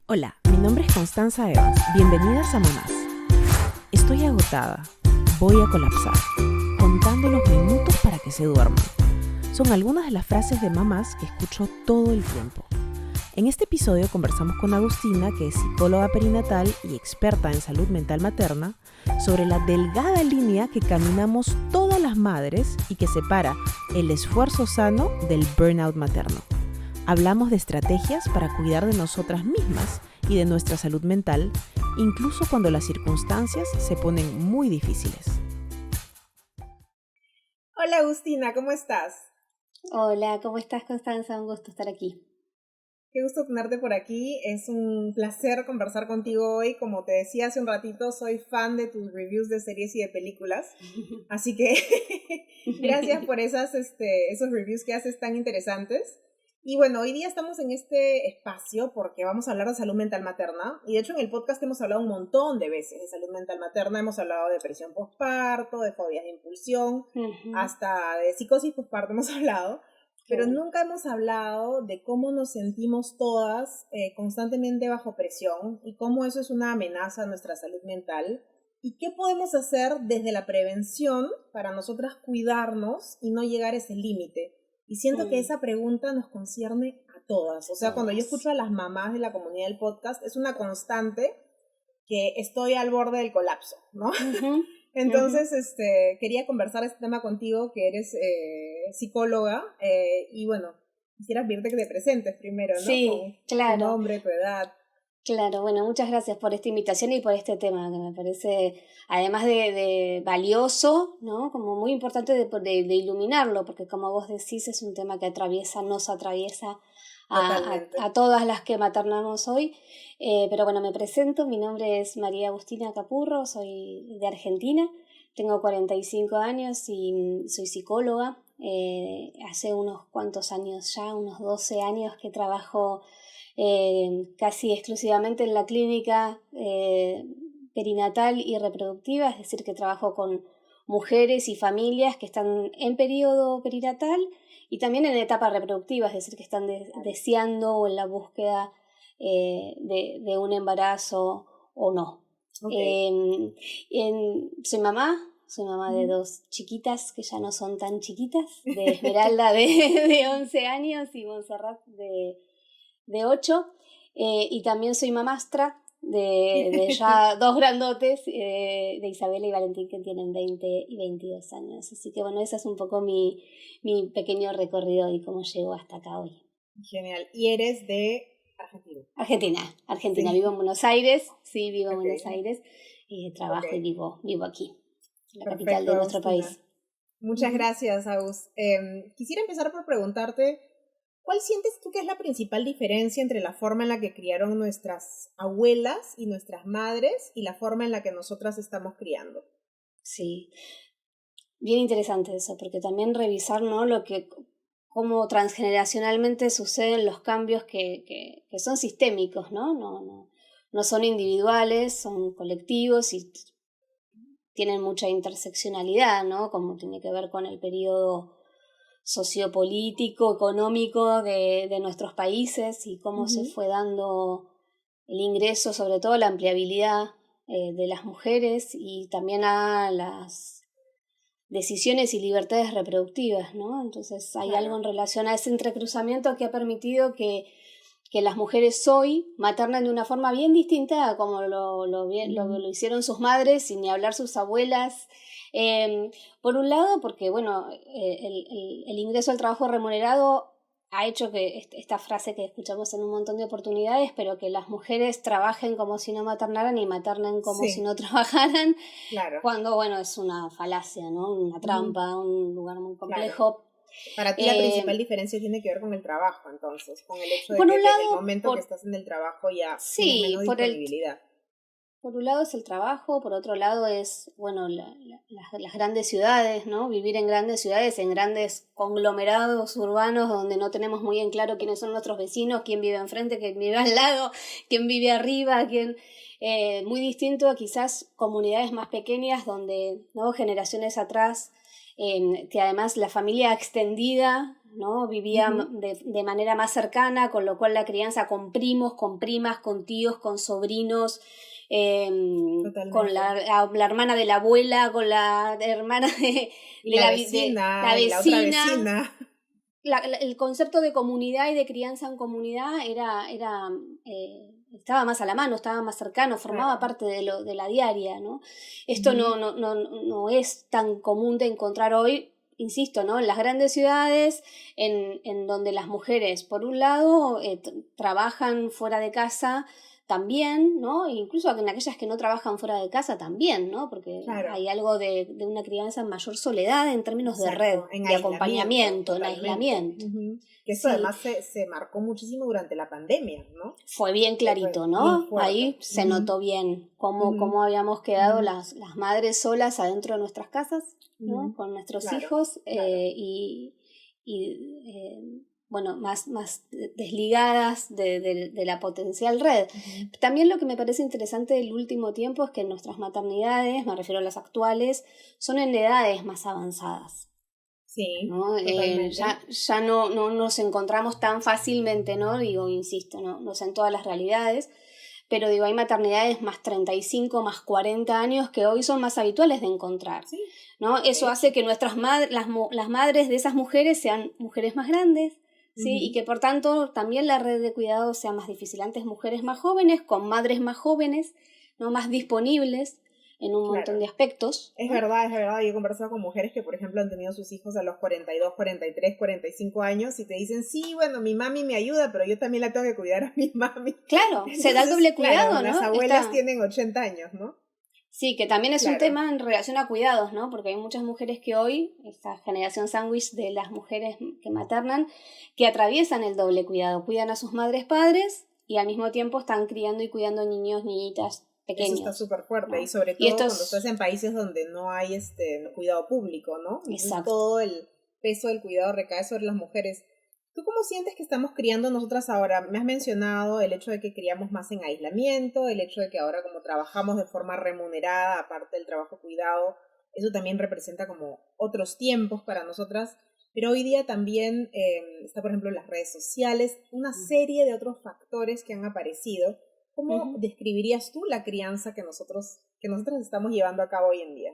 Hola, mi nombre es Constanza Evans. Bienvenidas a Mamás. Estoy agotada. Voy a colapsar. Contando los minutos para que se duerman. Son algunas de las frases de mamás que escucho todo el tiempo. En este episodio conversamos con Agustina, que es psicóloga perinatal y experta en salud mental materna, sobre la delgada línea que caminamos todas las madres y que separa el esfuerzo sano del burnout materno. Hablamos de estrategias para cuidar de nosotras mismas y de nuestra salud mental, incluso cuando las circunstancias se ponen muy difíciles. Hola Agustina, ¿cómo estás? Hola, ¿cómo estás, Constanza? Un gusto estar aquí. Qué gusto tenerte por aquí, es un placer conversar contigo hoy. Como te decía hace un ratito, soy fan de tus reviews de series y de películas, así que gracias por esos reviews que haces tan interesantes. Y bueno, hoy día estamos en este espacio porque vamos a hablar de salud mental materna, y de hecho en el podcast hemos hablado un montón de veces de salud mental materna. Hemos hablado de depresión postparto, de fobias de impulsión, hasta de psicosis postparto hemos hablado. Pero nunca hemos hablado de cómo nos sentimos todas constantemente bajo presión y cómo eso es una amenaza a nuestra salud mental y qué podemos hacer desde la prevención para nosotras cuidarnos y no llegar a ese límite. Y siento que esa pregunta nos concierne a todas. O sea, cuando yo escucho a las mamás de la comunidad del podcast, es una constante que estoy al borde del colapso, ¿no? Entonces, quería conversar este tema contigo, que eres psicóloga, y bueno, quisiera pedirte que te presentes primero, ¿no? Sí, claro. Tu nombre, tu edad. Claro, bueno, muchas gracias por esta invitación y por este tema, que me parece, además de valioso, ¿no? Como muy importante de iluminarlo, porque como vos decís, es un tema que nos atraviesa a todas las que maternamos hoy. Pero bueno, me presento, mi nombre es María Agustina Capurro, soy de Argentina, tengo 45 años y soy psicóloga. Hace unos cuantos años ya, unos 12 años que trabajo casi exclusivamente en la clínica perinatal y reproductiva, es decir, que trabajo con mujeres y familias que están en periodo perinatal y también en etapa reproductiva, es decir, que están deseando o en la búsqueda de un embarazo o no. Okay. Soy mamá de dos chiquitas que ya no son tan chiquitas, de Esmeralda de 11 años y Montserrat de 8, y también soy mamastra de ya dos grandotes, de Isabela y Valentín, que tienen 20 y 22 años. Así que bueno, ese es un poco mi pequeño recorrido y cómo llego hasta acá hoy. Genial. ¿Y eres de Argentina? Argentina. Sí. Vivo en Buenos Aires, sí, vivo en Buenos Aires, trabajo y vivo aquí, en la capital de nuestro país. Muchas gracias, Agus. Quisiera empezar por preguntarte, ¿cuál sientes tú que es la principal diferencia entre la forma en la que criaron nuestras abuelas y nuestras madres y la forma en la que nosotras estamos criando? Sí, bien interesante eso, porque también revisar, ¿no?, cómo transgeneracionalmente suceden los cambios que son sistémicos, ¿no? No son individuales, son colectivos y tienen mucha interseccionalidad, ¿no? Como tiene que ver con el periodo sociopolítico, económico de nuestros países y cómo se fue dando el ingreso, sobre todo la ampliabilidad de las mujeres y también a las decisiones y libertades reproductivas, ¿no? Entonces hay algo en relación a ese entrecruzamiento que ha permitido que las mujeres hoy maternan de una forma bien distinta a como lo hicieron sus madres y ni hablar sus abuelas. Por un lado, porque bueno, el ingreso al trabajo remunerado ha hecho que esta frase que escuchamos en un montón de oportunidades, pero que las mujeres trabajen como si no maternaran y maternen como si no trabajaran, cuando bueno, es una falacia, ¿no? Una trampa, un lugar muy complejo. Claro. Para ti la principal diferencia tiene que ver con el trabajo, entonces, con el hecho de que desde el momento que estás en el trabajo ya tienes menos disponibilidad. Por un lado es el trabajo, por otro lado es, bueno, las grandes ciudades, ¿no? Vivir en grandes ciudades, en grandes conglomerados urbanos donde no tenemos muy en claro quiénes son nuestros vecinos, quién vive enfrente, quién vive al lado, quién vive arriba, muy distinto a quizás comunidades más pequeñas donde, ¿no?, generaciones atrás, que además la familia extendida ¿no? Vivía de manera más cercana, con lo cual la crianza con primos, con primas, con tíos, con sobrinos, con la hermana de la abuela, con la hermana de la vecina, la y la otra vecina. El concepto de comunidad y de crianza en comunidad estaba más a la mano, estaba más cercano, formaba parte de la diaria, ¿no? Esto no es tan común de encontrar hoy, insisto, ¿no? En las grandes ciudades, en donde las mujeres, por un lado, trabajan fuera de casa también, ¿no? E incluso en aquellas que no trabajan fuera de casa también, ¿no? Porque hay algo de una crianza en mayor soledad en términos de red, de acompañamiento, en aislamiento. Que eso además se marcó muchísimo durante la pandemia, ¿no? Fue bien clarito, ¿no? Ahí se notó bien cómo habíamos quedado las madres solas adentro de nuestras casas, ¿no? Con nuestros hijos bueno, más desligadas de la potencial red. También lo que me parece interesante del último tiempo es que nuestras maternidades, me refiero a las actuales, son en edades más avanzadas. Sí, ¿no? Ya no nos encontramos tan fácilmente, ¿no? Digo, insisto, no sé en todas las realidades, pero digo, hay maternidades más 35, más 40 años que hoy son más habituales de encontrar, ¿no? Eso hace que nuestras las madres de esas mujeres sean mujeres más grandes, ¿sí? Y que por tanto también la red de cuidado sea más difícil. Antes mujeres más jóvenes, con madres más jóvenes, ¿no? Más disponibles en un montón de aspectos. Es verdad. Yo he conversado con mujeres que, por ejemplo, han tenido sus hijos a los 42, 43, 45 años y te dicen, sí, bueno, mi mami me ayuda, pero yo también la tengo que cuidar a mi mami. Claro, entonces, se da el doble cuidado, ¿no? Las abuelas tienen 80 años, ¿no? Sí, que también es un tema en relación a cuidados, ¿no? Porque hay muchas mujeres que hoy, esta generación sándwich de las mujeres que maternan, que atraviesan el doble cuidado. Cuidan a sus madres, padres y al mismo tiempo están criando y cuidando niños, niñitas pequeños. Eso está súper fuerte, ¿no? Y sobre todo cuando estás en países donde no hay cuidado público, ¿no? Exacto. Todo el peso del cuidado recae sobre las mujeres. ¿Tú cómo sientes que estamos criando nosotras ahora? Me has mencionado el hecho de que criamos más en aislamiento, el hecho de que ahora como trabajamos de forma remunerada, aparte del trabajo cuidado, eso también representa como otros tiempos para nosotras, pero hoy día también está, por ejemplo, las redes sociales, una serie de otros factores que han aparecido. ¿Cómo describirías tú la crianza que nosotros estamos llevando a cabo hoy en día?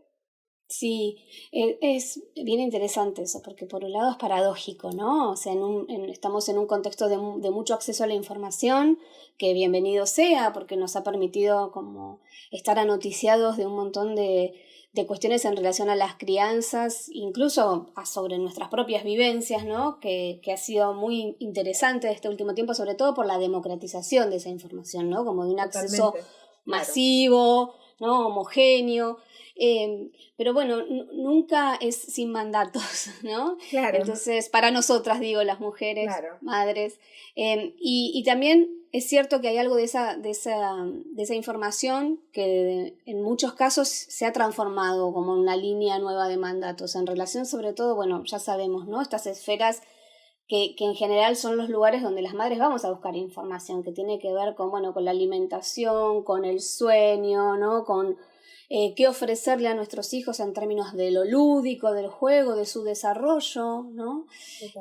Sí, es bien interesante eso, porque por un lado es paradójico, ¿no? O sea, estamos en un contexto de mucho acceso a la información, que bienvenido sea, porque nos ha permitido como estar anoticiados de un montón de cuestiones en relación a las crianzas, incluso sobre nuestras propias vivencias, ¿no? Que ha sido muy interesante este último tiempo, sobre todo por la democratización de esa información, ¿no? Como de un acceso masivo, ¿no? Homogéneo. Pero bueno, nunca es sin mandatos, ¿no? Claro. Entonces, para nosotras, digo, las mujeres, madres, y también es cierto que hay algo de esa información que en muchos casos se ha transformado como una línea nueva de mandatos en relación, sobre todo, bueno, ya sabemos, ¿no? Estas esferas que en general son los lugares donde las madres vamos a buscar información que tiene que ver con la alimentación, con el sueño, ¿no? Con qué ofrecerle a nuestros hijos en términos de lo lúdico, del juego, de su desarrollo, ¿no?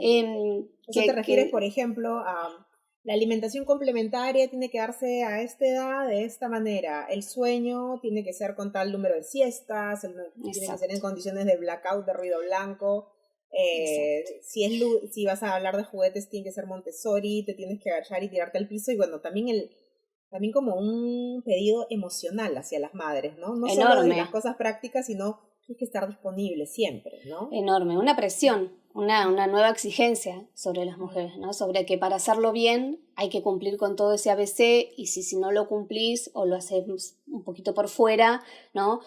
¿Te refieres, por ejemplo, a la alimentación complementaria tiene que darse a esta edad de esta manera? El sueño tiene que ser con tal número de siestas, tiene que ser en condiciones de blackout, de ruido blanco. Si vas a hablar de juguetes, tiene que ser Montessori, te tienes que agachar y tirarte al piso. Y bueno, también como un pedido emocional hacia las madres, ¿no? No solo de las cosas prácticas, sino tienes que estar disponible siempre, ¿no? Enorme, una presión, una nueva exigencia sobre las mujeres, ¿no? Sobre que para hacerlo bien hay que cumplir con todo ese ABC y si no lo cumplís o lo haces un poquito por fuera, ¿no?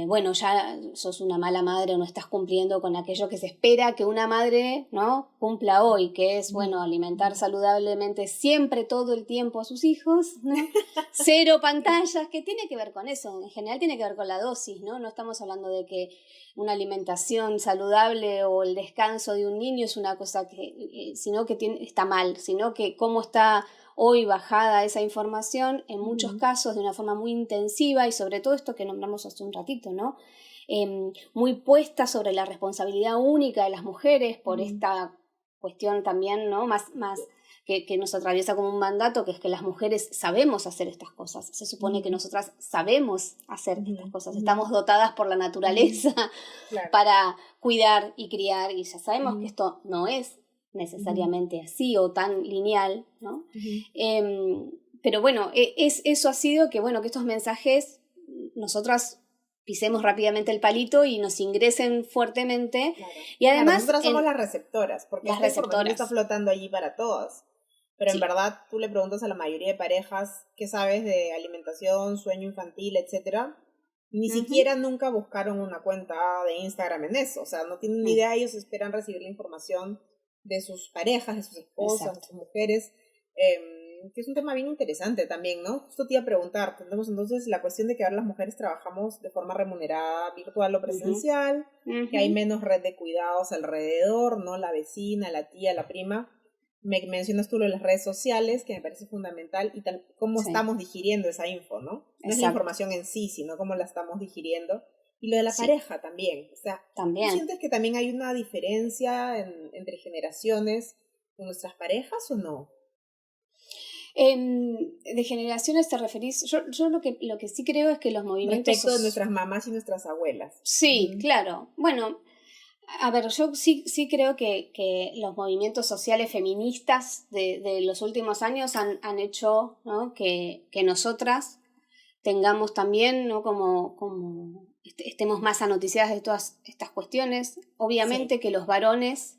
Bueno, ya sos una mala madre o no estás cumpliendo con aquello que se espera que una madre, ¿no? Cumpla hoy, que es, bueno, alimentar saludablemente siempre, todo el tiempo a sus hijos, ¿no? Cero pantallas, que tiene que ver con eso, en general tiene que ver con la dosis, ¿no? No estamos hablando de que una alimentación saludable o el descanso de un niño es una cosa sino que está mal, sino que cómo está hoy bajada esa información, en muchos casos de una forma muy intensiva y sobre todo esto que nombramos hace un ratito, ¿no? Muy puesta sobre la responsabilidad única de las mujeres por esta cuestión también, ¿no? Más que nos atraviesa como un mandato, que es que las mujeres sabemos hacer estas cosas. Se supone que nosotras sabemos hacer estas cosas. Estamos dotadas por la naturaleza Claro. para cuidar y criar, y ya sabemos que esto no es necesariamente así o tan lineal, ¿no? Pero bueno, eso ha sido que estos mensajes nosotras pisemos rápidamente el palito y nos ingresen fuertemente. Claro. Y además... nosotras somos las receptoras, porque las esta información receptoras está flotando allí para todos. Pero Sí. en verdad, tú le preguntas a la mayoría de parejas qué sabes de alimentación, sueño infantil, etcétera. Ni siquiera nunca buscaron una cuenta de Instagram en eso. O sea, no tienen ni idea, ellos esperan recibir la información de sus parejas, de sus esposas, de sus mujeres. Que es un tema bien interesante también, ¿no? Justo te iba a preguntar, tenemos entonces la cuestión de que ahora las mujeres trabajamos de forma remunerada, virtual o presencial, que hay menos red de cuidados alrededor, ¿no? La vecina, la tía, la prima. Me mencionas tú lo de las redes sociales, que me parece fundamental, y cómo estamos digiriendo esa info, ¿no? No es la información en sí, sino cómo la estamos digiriendo. Y lo de la pareja también. O sea, ¿tú sientes que también hay una diferencia entre generaciones con nuestras parejas o no? De generaciones te referís, yo lo que sí creo es que los movimientos... Respecto de nuestras mamás y nuestras abuelas. Sí, claro. Bueno, a ver, yo sí creo que los movimientos sociales feministas de los últimos años han hecho, ¿no? que nosotras tengamos también, ¿no? como estemos más anoticiadas de todas estas cuestiones. Obviamente que los varones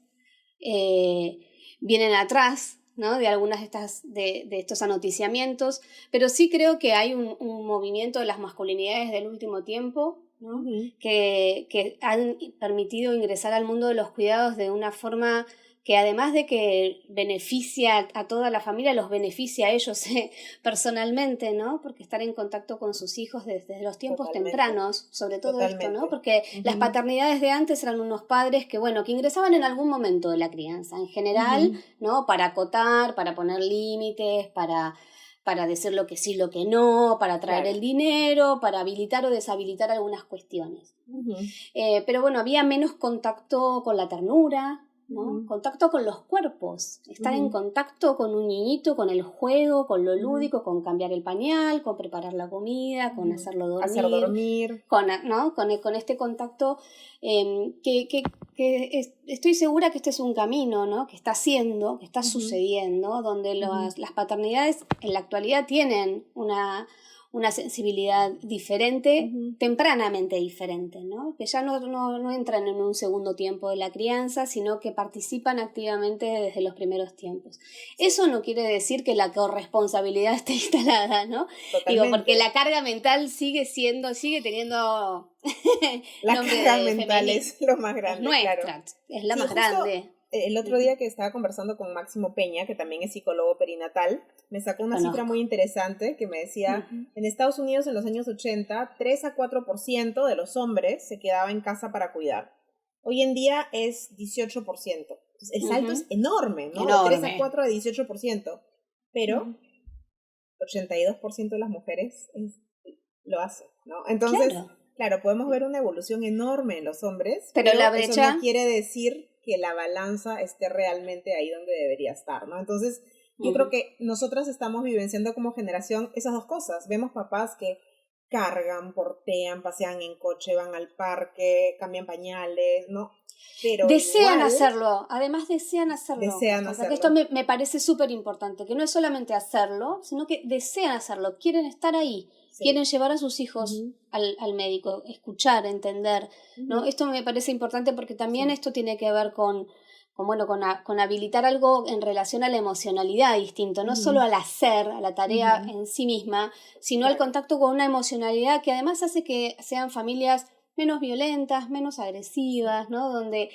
vienen atrás, ¿no? De algunas de estos anoticiamientos, pero sí creo que hay un movimiento de las masculinidades del último tiempo, ¿no? que han permitido ingresar al mundo de los cuidados de una forma que además de que beneficia a toda la familia, los beneficia a ellos personalmente, ¿no? Porque estar en contacto con sus hijos desde los tiempos tempranos, sobre todo esto, ¿no? Porque las paternidades de antes eran unos padres que ingresaban en algún momento de la crianza, en general, ¿no? Para acotar, para poner límites, para decir lo que sí, lo que no, para traer el dinero, para habilitar o deshabilitar algunas cuestiones. Pero había menos contacto con la ternura, ¿no? Contacto con los cuerpos, estar en contacto con un niñito, con el juego, con lo lúdico, con cambiar el pañal, con preparar la comida, con hacerlo dormir, con este contacto que estoy segura que este es un camino, ¿no? Que está sucediendo, donde las paternidades en la actualidad tienen una sensibilidad diferente, tempranamente diferente, ¿no? Que ya no entran en un segundo tiempo de la crianza, sino que participan activamente desde los primeros tiempos. Eso no quiere decir que la corresponsabilidad esté instalada, ¿no? Totalmente. Digo, porque la carga mental sigue teniendo la carga mental es lo más grande, es nuestra, claro. Es la más grande. El otro día que estaba conversando con Máximo Peña, que también es psicólogo perinatal, me sacó una cifra muy interesante que me decía, en Estados Unidos en los años 80, 3 a 4% de los hombres se quedaba en casa para cuidar. Hoy en día es 18%. Entonces, el salto es enorme, ¿no? De 3 a 4 a 18%. Pero 82% de las mujeres lo hacen, ¿no? Entonces, claro, podemos ver una evolución enorme en los hombres, pero la brecha... eso no quiere decir que la balanza esté realmente ahí donde debería estar, ¿no? Entonces, yo creo que nosotras estamos vivenciando como generación esas dos cosas. Vemos papás que cargan, portean, pasean en coche, van al parque, cambian pañales, ¿no? Pero desean hacerlo, además desean hacerlo. Hacerlo. Esto me parece súper importante, que no es solamente hacerlo, sino que desean hacerlo, quieren estar ahí. Quieren llevar a sus hijos al médico, escuchar, entender, ¿no? Esto me parece importante porque también esto tiene que ver con habilitar algo en relación a la emocionalidad distinto, no solo al hacer, a la tarea en sí misma, sino al contacto con una emocionalidad que además hace que sean familias menos violentas, menos agresivas, ¿no? Donde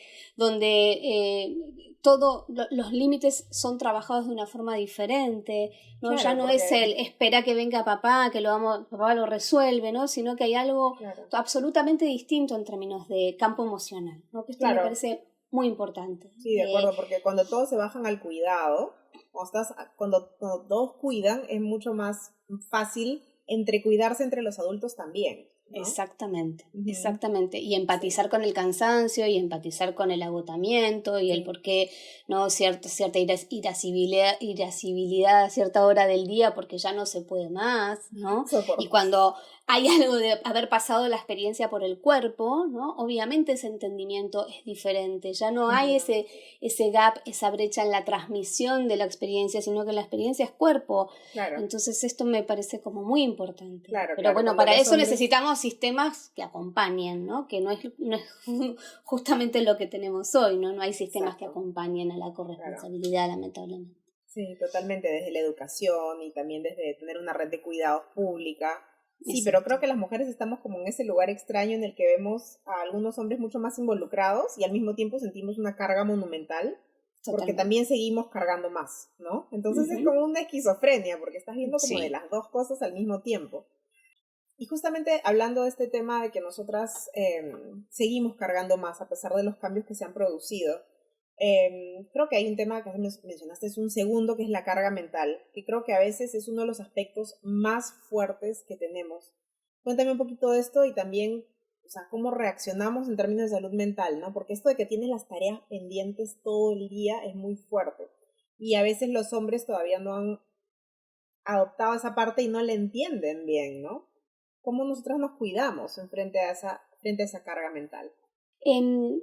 todos los límites son trabajados de una forma diferente, ¿no? Claro, ya no es el espera que venga papá, que papá lo resuelve, ¿no? Sino que hay algo absolutamente distinto en términos de campo emocional, ¿no? Que esto me parece muy importante. Sí, de acuerdo, porque cuando todos se bajan al cuidado, cuando todos cuidan, es mucho más fácil cuidarse entre los adultos también. ¿no? Exactamente, exactamente. Y empatizar con el cansancio y empatizar con el agotamiento y el por qué, ¿no? Cierta irascibilidad a cierta hora del día porque ya no se puede más, ¿no? Y cuando hay algo de haber pasado la experiencia por el cuerpo, ¿no? Obviamente ese entendimiento es diferente. Ya no hay ese gap, esa brecha en la transmisión de la experiencia, sino que la experiencia es cuerpo. Claro. Entonces esto me parece como muy importante. Claro, pero bueno, para eso hombres... necesitamos sistemas que acompañen, ¿no? Que no es justamente lo que tenemos hoy, ¿no? No hay sistemas que acompañen a la corresponsabilidad, lamentablemente. Sí, totalmente, desde la educación y también desde tener una red de cuidados pública. Sí, pero creo que las mujeres estamos como en ese lugar extraño en el que vemos a algunos hombres mucho más involucrados y al mismo tiempo sentimos una carga monumental. Porque también seguimos cargando más, ¿no? Entonces es como una esquizofrenia, porque estás viendo como de las dos cosas al mismo tiempo. Y justamente hablando de este tema de que nosotras seguimos cargando más a pesar de los cambios que se han producido, creo que hay un tema que mencionaste, es un segundo, que es la carga mental, que creo que a veces es uno de los aspectos más fuertes que tenemos. Cuéntame un poquito de esto y también, o sea, cómo reaccionamos en términos de salud mental, ¿no? Porque esto de que tienes las tareas pendientes todo el día es muy fuerte. Y a veces los hombres todavía no han adoptado esa parte y no la entienden bien, ¿no? ¿Cómo nosotros nos cuidamos frente a esa carga mental?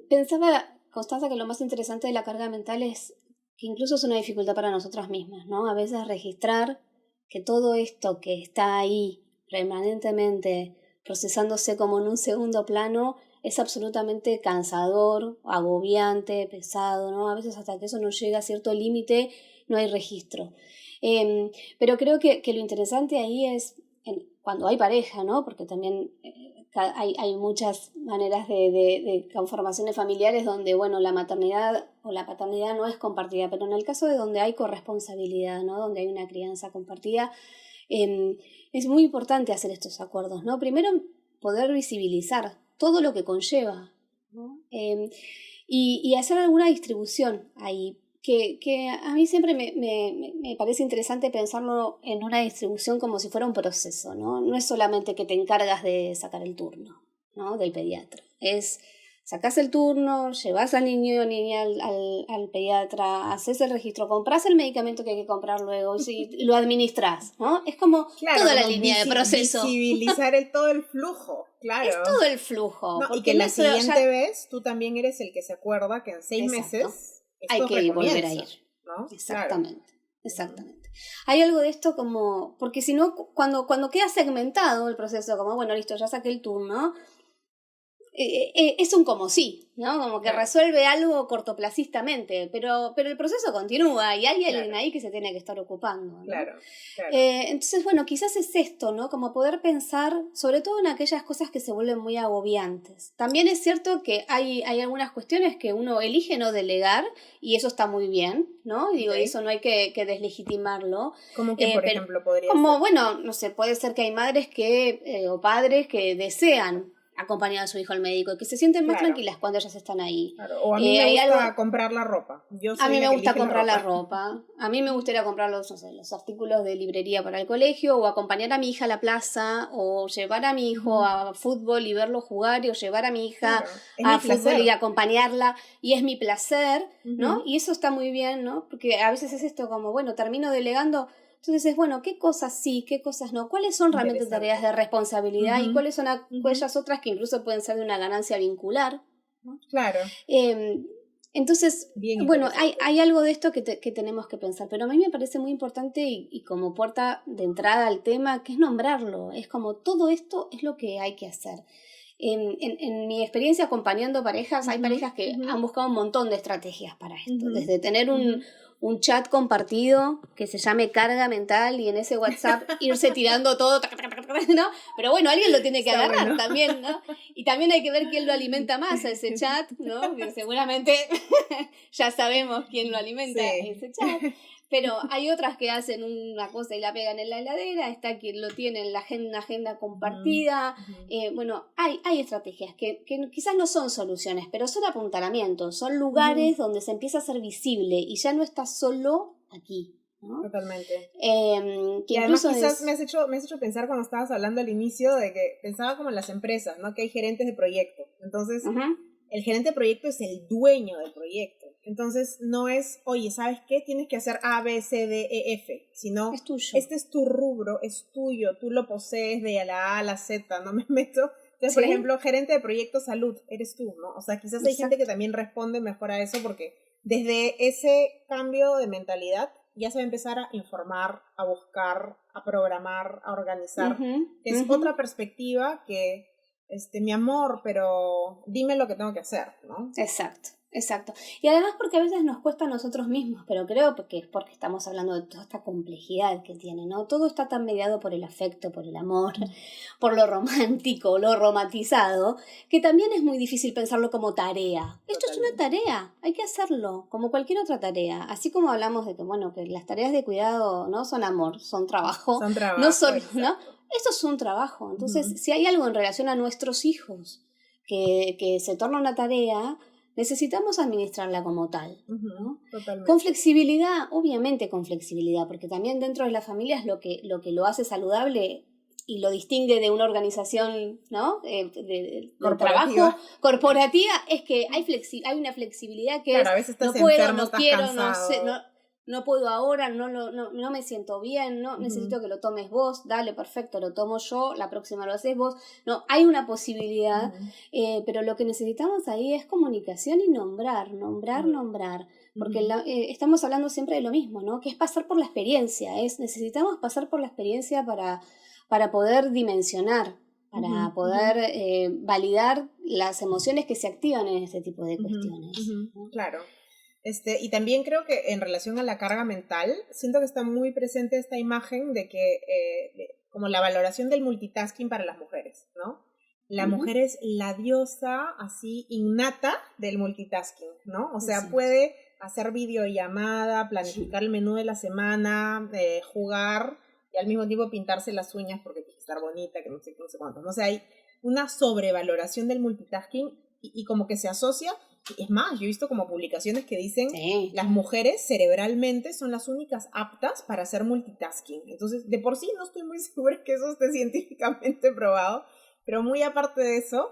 Pensaba, Constanza, que lo más interesante de la carga mental es que incluso es una dificultad para nosotras mismas, ¿no? A veces registrar que todo esto que está ahí permanentemente procesándose como en un segundo plano es absolutamente cansador, agobiante, pesado, ¿no? A veces hasta que eso no llega a cierto límite no hay registro. Pero creo que lo interesante ahí es cuando hay pareja, ¿no? Porque también hay muchas maneras de conformaciones familiares donde, bueno, la maternidad o la paternidad no es compartida, pero en el caso de donde hay corresponsabilidad, ¿no? Donde hay una crianza compartida, es muy importante hacer estos acuerdos, ¿no? Primero, poder visibilizar todo lo que conlleva, ¿no? Y hacer alguna distribución ahí, que a mí siempre me parece interesante pensarlo en una distribución como si fuera un proceso, ¿no? No es solamente que te encargas de sacar el turno, ¿no? Del pediatra. Es sacás el turno, llevas al niño o niña al pediatra, haces el registro, compras el medicamento que hay que comprar luego y lo administras, ¿no? Es como toda la línea de proceso. Visibilizar todo el flujo, claro. Es todo el flujo. No, y que la siguiente vez tú también eres el que se acuerda que en 6 meses hay que volver a ir, ¿no? Exactamente, claro. Exactamente. Hay algo de esto como, porque si no, cuando queda segmentado el proceso, como bueno, listo, ya saqué el turno, es un como sí, ¿no? Como que resuelve algo cortoplacistamente, pero el proceso continúa y hay alguien ahí que se tiene que estar ocupando, ¿no? Claro. Entonces, bueno, quizás es esto, ¿no? Como poder pensar, sobre todo en aquellas cosas que se vuelven muy agobiantes. También es cierto que hay algunas cuestiones que uno elige no delegar y eso está muy bien, ¿no? Digo, eso no hay que deslegitimarlo. ¿Cómo que, por ejemplo, podría como, ser? Bueno, no sé, puede ser que hay madres o padres que desean acompañar a su hijo al médico y que se sienten más tranquilas cuando ellas están ahí. Claro. O a mí me gusta comprar la ropa. A mí me gusta comprar la ropa. A mí me gustaría comprar los artículos de librería para el colegio, o acompañar a mi hija a la plaza, o llevar a mi hijo a fútbol y verlo jugar, o llevar a mi hija a fútbol y acompañarla, y es mi placer, ¿no? Y eso está muy bien, ¿no? Porque a veces es esto como, bueno, termino delegando. Entonces es, bueno, ¿qué cosas sí, qué cosas no? ¿Cuáles son realmente tareas de responsabilidad y cuáles son aquellas otras que incluso pueden ser de una ganancia vincular, ¿no? Claro. Entonces, bueno, hay algo de esto que tenemos que pensar, pero a mí me parece muy importante y como puerta de entrada al tema, que es nombrarlo, es como todo esto es lo que hay que hacer. En mi experiencia acompañando parejas, hay parejas que han buscado un montón de estrategias para esto, desde tener un chat compartido que se llame carga mental y en ese WhatsApp irse tirando todo, ¿no? Pero bueno, alguien lo tiene que agarrar también, ¿no? Y también hay que ver quién lo alimenta más a ese chat, ¿no? Que seguramente ya sabemos quién lo alimenta ese chat. Pero hay otras que hacen una cosa y la pegan en la heladera, está quien lo tiene en una agenda compartida. Bueno, hay estrategias que quizás no son soluciones, pero son apuntalamientos, son lugares donde se empieza a ser visible y ya no está solo aquí, ¿no? Totalmente. Que y además quizás es... me has hecho pensar cuando estabas hablando al inicio de que pensaba como en las empresas, ¿no? Que hay gerentes de proyecto. Entonces, el gerente de proyecto es el dueño del proyecto. Entonces, no es, oye, ¿sabes qué? Tienes que hacer A, B, C, D, E, F. Sino, Es tuyo. este es tu rubro, es tuyo, tú lo posees de la A a la Z, no me meto. Entonces, por ejemplo, gerente de proyecto salud, eres tú, ¿no? O sea, quizás hay gente que también responde mejor a eso porque desde ese cambio de mentalidad ya se va a empezar a informar, a buscar, a programar, a organizar. Es otra perspectiva que, mi amor, pero dime lo que tengo que hacer, ¿no? Exacto. Exacto. Y además porque a veces nos cuesta a nosotros mismos, pero creo que es porque estamos hablando de toda esta complejidad que tiene, ¿no? Todo está tan mediado por el afecto, por el amor, por lo romántico, lo romantizado, que también es muy difícil pensarlo como tarea. Esto es una tarea, hay que hacerlo, como cualquier otra tarea. Así como hablamos de que, bueno, que las tareas de cuidado no son amor, son trabajo. Son trabajo, no son, ¿no? Esto es un trabajo. Entonces, si hay algo en relación a nuestros hijos que se torna una tarea, necesitamos administrarla como tal, ¿no? Con flexibilidad, obviamente con flexibilidad, porque también dentro de la familia es lo que lo hace saludable y lo distingue de una organización, ¿no? de trabajo corporativa, es que hay una flexibilidad que claro, a veces estás no puedo, enfermo, no quiero, cansado. no sé, no puedo ahora, no me siento bien, no necesito que lo tomes vos, dale, perfecto, lo tomo yo, la próxima lo haces vos. No, hay una posibilidad, pero lo que necesitamos ahí es comunicación y nombrar, porque estamos hablando siempre de lo mismo, ¿no? Que es pasar por la experiencia, necesitamos pasar por la experiencia para poder dimensionar, para poder validar las emociones que se activan en este tipo de cuestiones. ¿No? Claro. Y también creo que en relación a la carga mental, siento que está muy presente esta imagen de que, como la valoración del multitasking para las mujeres, ¿no? La mujer es la diosa así innata del multitasking, ¿no? O sea, puede hacer videollamada, planificar el menú de la semana, jugar y al mismo tiempo pintarse las uñas porque tiene que estar bonita, que no sé cuánto. ¿No? O sea, hay una sobrevaloración del multitasking y como que se asocia. Es más, yo he visto como publicaciones que dicen las mujeres cerebralmente son las únicas aptas para hacer multitasking. Entonces, de por sí no estoy muy segura que eso esté científicamente probado, pero muy aparte de eso,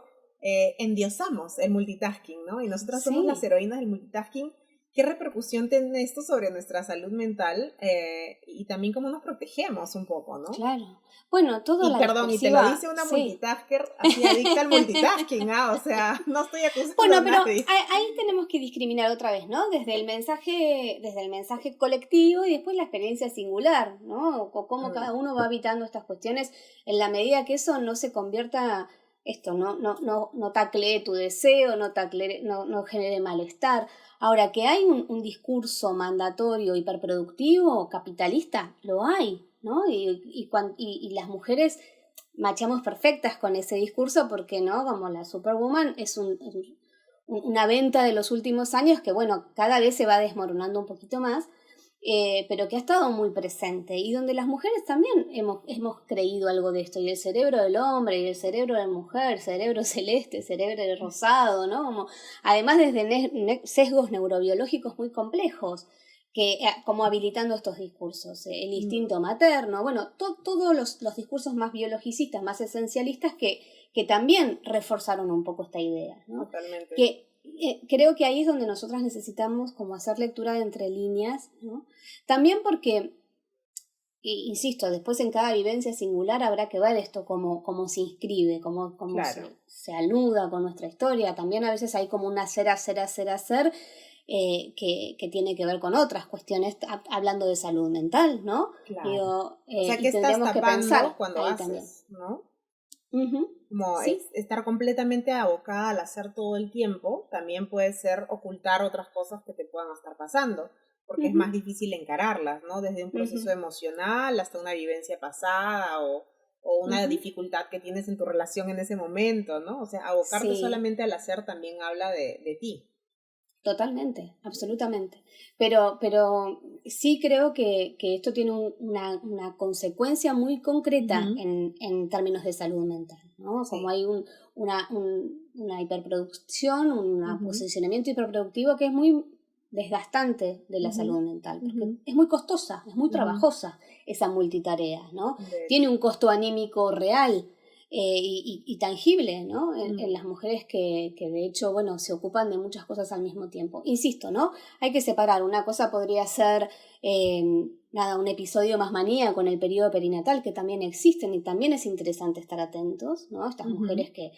endiosamos el multitasking, ¿no? Y nosotras somos las heroínas del multitasking. ¿Qué repercusión tiene esto sobre nuestra salud mental y también cómo nos protegemos un poco, ¿no? Claro. Bueno, todo la perdón, y te lo dice una multitasker así adicta al multitasking, o sea, no estoy acusando a nadie. Bueno, pero ahí tenemos que discriminar otra vez, ¿no? Desde el mensaje colectivo y después la experiencia singular, ¿no? O cómo cada uno va habitando estas cuestiones en la medida que eso no se convierta, no taclee tu deseo, no genere malestar. Ahora, que hay un discurso mandatorio, hiperproductivo, capitalista, lo hay, ¿no? Y las mujeres machamos perfectas con ese discurso porque, ¿no? Como la Superwoman es una venta de los últimos años que, bueno, cada vez se va desmoronando un poquito más, pero que ha estado muy presente y donde las mujeres también hemos creído algo de esto, y el cerebro del hombre y el cerebro de la mujer, cerebro celeste, cerebro rosado, ¿no? Como, además desde sesgos neurobiológicos muy complejos, que como habilitando estos discursos, el instinto materno, bueno, todos los discursos más biologicistas, más esencialistas que también reforzaron un poco esta idea, ¿no? Totalmente. Que creo que ahí es donde nosotras necesitamos como hacer lectura de entre líneas, ¿no? También porque, insisto, después en cada vivencia singular habrá que ver esto cómo se inscribe, cómo se anuda con nuestra historia. También a veces hay como un hacer, que tiene que ver con otras cuestiones, hablando de salud mental, ¿no? Claro. Digo, o sea, ¿qué estás tapando cuando haces, también, ¿no? Como estar completamente abocada al hacer todo el tiempo, también puede ser ocultar otras cosas que te puedan estar pasando, porque es más difícil encararlas, ¿no? Desde un proceso emocional hasta una vivencia pasada o una dificultad que tienes en tu relación en ese momento, ¿no? O sea, abocarte solamente al hacer también habla de ti. Totalmente, absolutamente. Pero sí creo que esto tiene una consecuencia muy concreta en términos de salud mental, ¿no? Como hay una hiperproducción, un posicionamiento hiperproductivo que es muy desgastante de la salud mental, porque es muy costosa, es muy trabajosa esa multitarea, ¿no? Tiene un costo anímico real y tangible, ¿no? En las mujeres que de hecho, bueno, se ocupan de muchas cosas al mismo tiempo. Insisto, ¿no? Hay que separar. Una cosa podría ser un episodio más maníaco en el periodo perinatal, que también existen y también es interesante estar atentos, ¿no? Estas mujeres que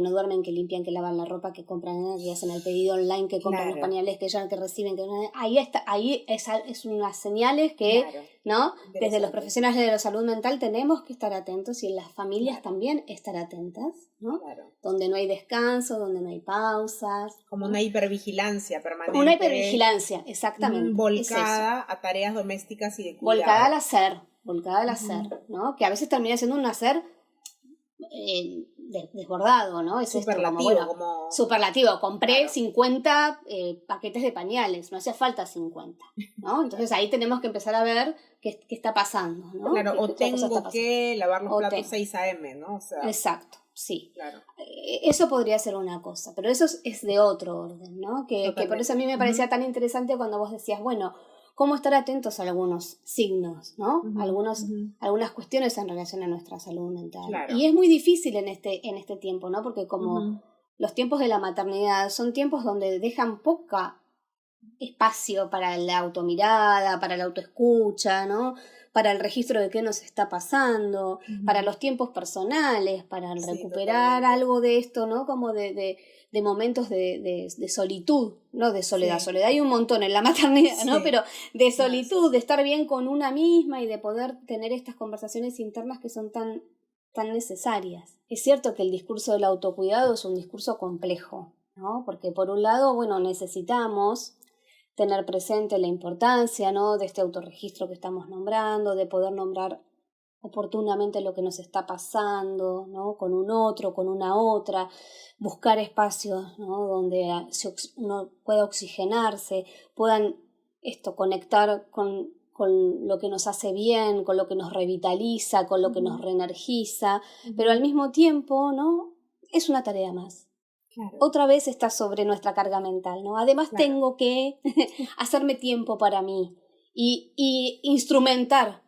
no duermen, que limpian, que lavan la ropa, que compran, que hacen el pedido online, que compran los pañales, que llevan, que reciben, ahí es unas señales que, ¿no? Desde los profesionales de la salud mental tenemos que estar atentos y en las familias también estar atentas, ¿no? Donde no hay descanso, donde no hay pausas. Como una hipervigilancia permanente. Una hipervigilancia, exactamente. Volcada a tareas domésticas y de cuidado. Volcada al hacer, ¿no? Que a veces termina siendo un hacer desbordado, ¿no? Es superlativo, superlativo. Compré 50 paquetes de pañales, no hacía falta 50, ¿no? Entonces ahí tenemos que empezar a ver qué está pasando, ¿no? Claro, o tengo que lavar los platos 6 a.m., ¿no? O sea, exacto, sí. Claro. Eso podría ser una cosa, pero eso es de otro orden, ¿no? Que por eso a mí me parecía tan interesante cuando vos decías, bueno, cómo estar atentos a algunos signos, ¿no? Algunas cuestiones en relación a nuestra salud mental. Claro. Y es muy difícil en este tiempo, ¿no? Porque como los tiempos de la maternidad son tiempos donde dejan poca espacio para la automirada, para la autoescucha, ¿no? Para el registro de qué nos está pasando, para los tiempos personales, para recuperar algo de esto, ¿no? Como de momentos de solitud, no de soledad. Sí. Soledad hay un montón en la maternidad, ¿no? Pero de solitud, de estar bien con una misma y de poder tener estas conversaciones internas que son tan necesarias. Es cierto que el discurso del autocuidado es un discurso complejo, ¿no? Porque por un lado, bueno, necesitamos tener presente la importancia, ¿no? De este autorregistro que estamos nombrando, de poder nombrar oportunamente lo que nos está pasando, ¿no? Con un otro, con una otra, buscar espacios, ¿no? Donde uno pueda oxigenarse, puedan conectar con lo que nos hace bien, con lo que nos revitaliza, con lo que nos reenergiza, pero al mismo tiempo, ¿no? Es una tarea más. Claro. Otra vez está sobre nuestra carga mental, ¿no? Además tengo que hacerme tiempo para mí y instrumentar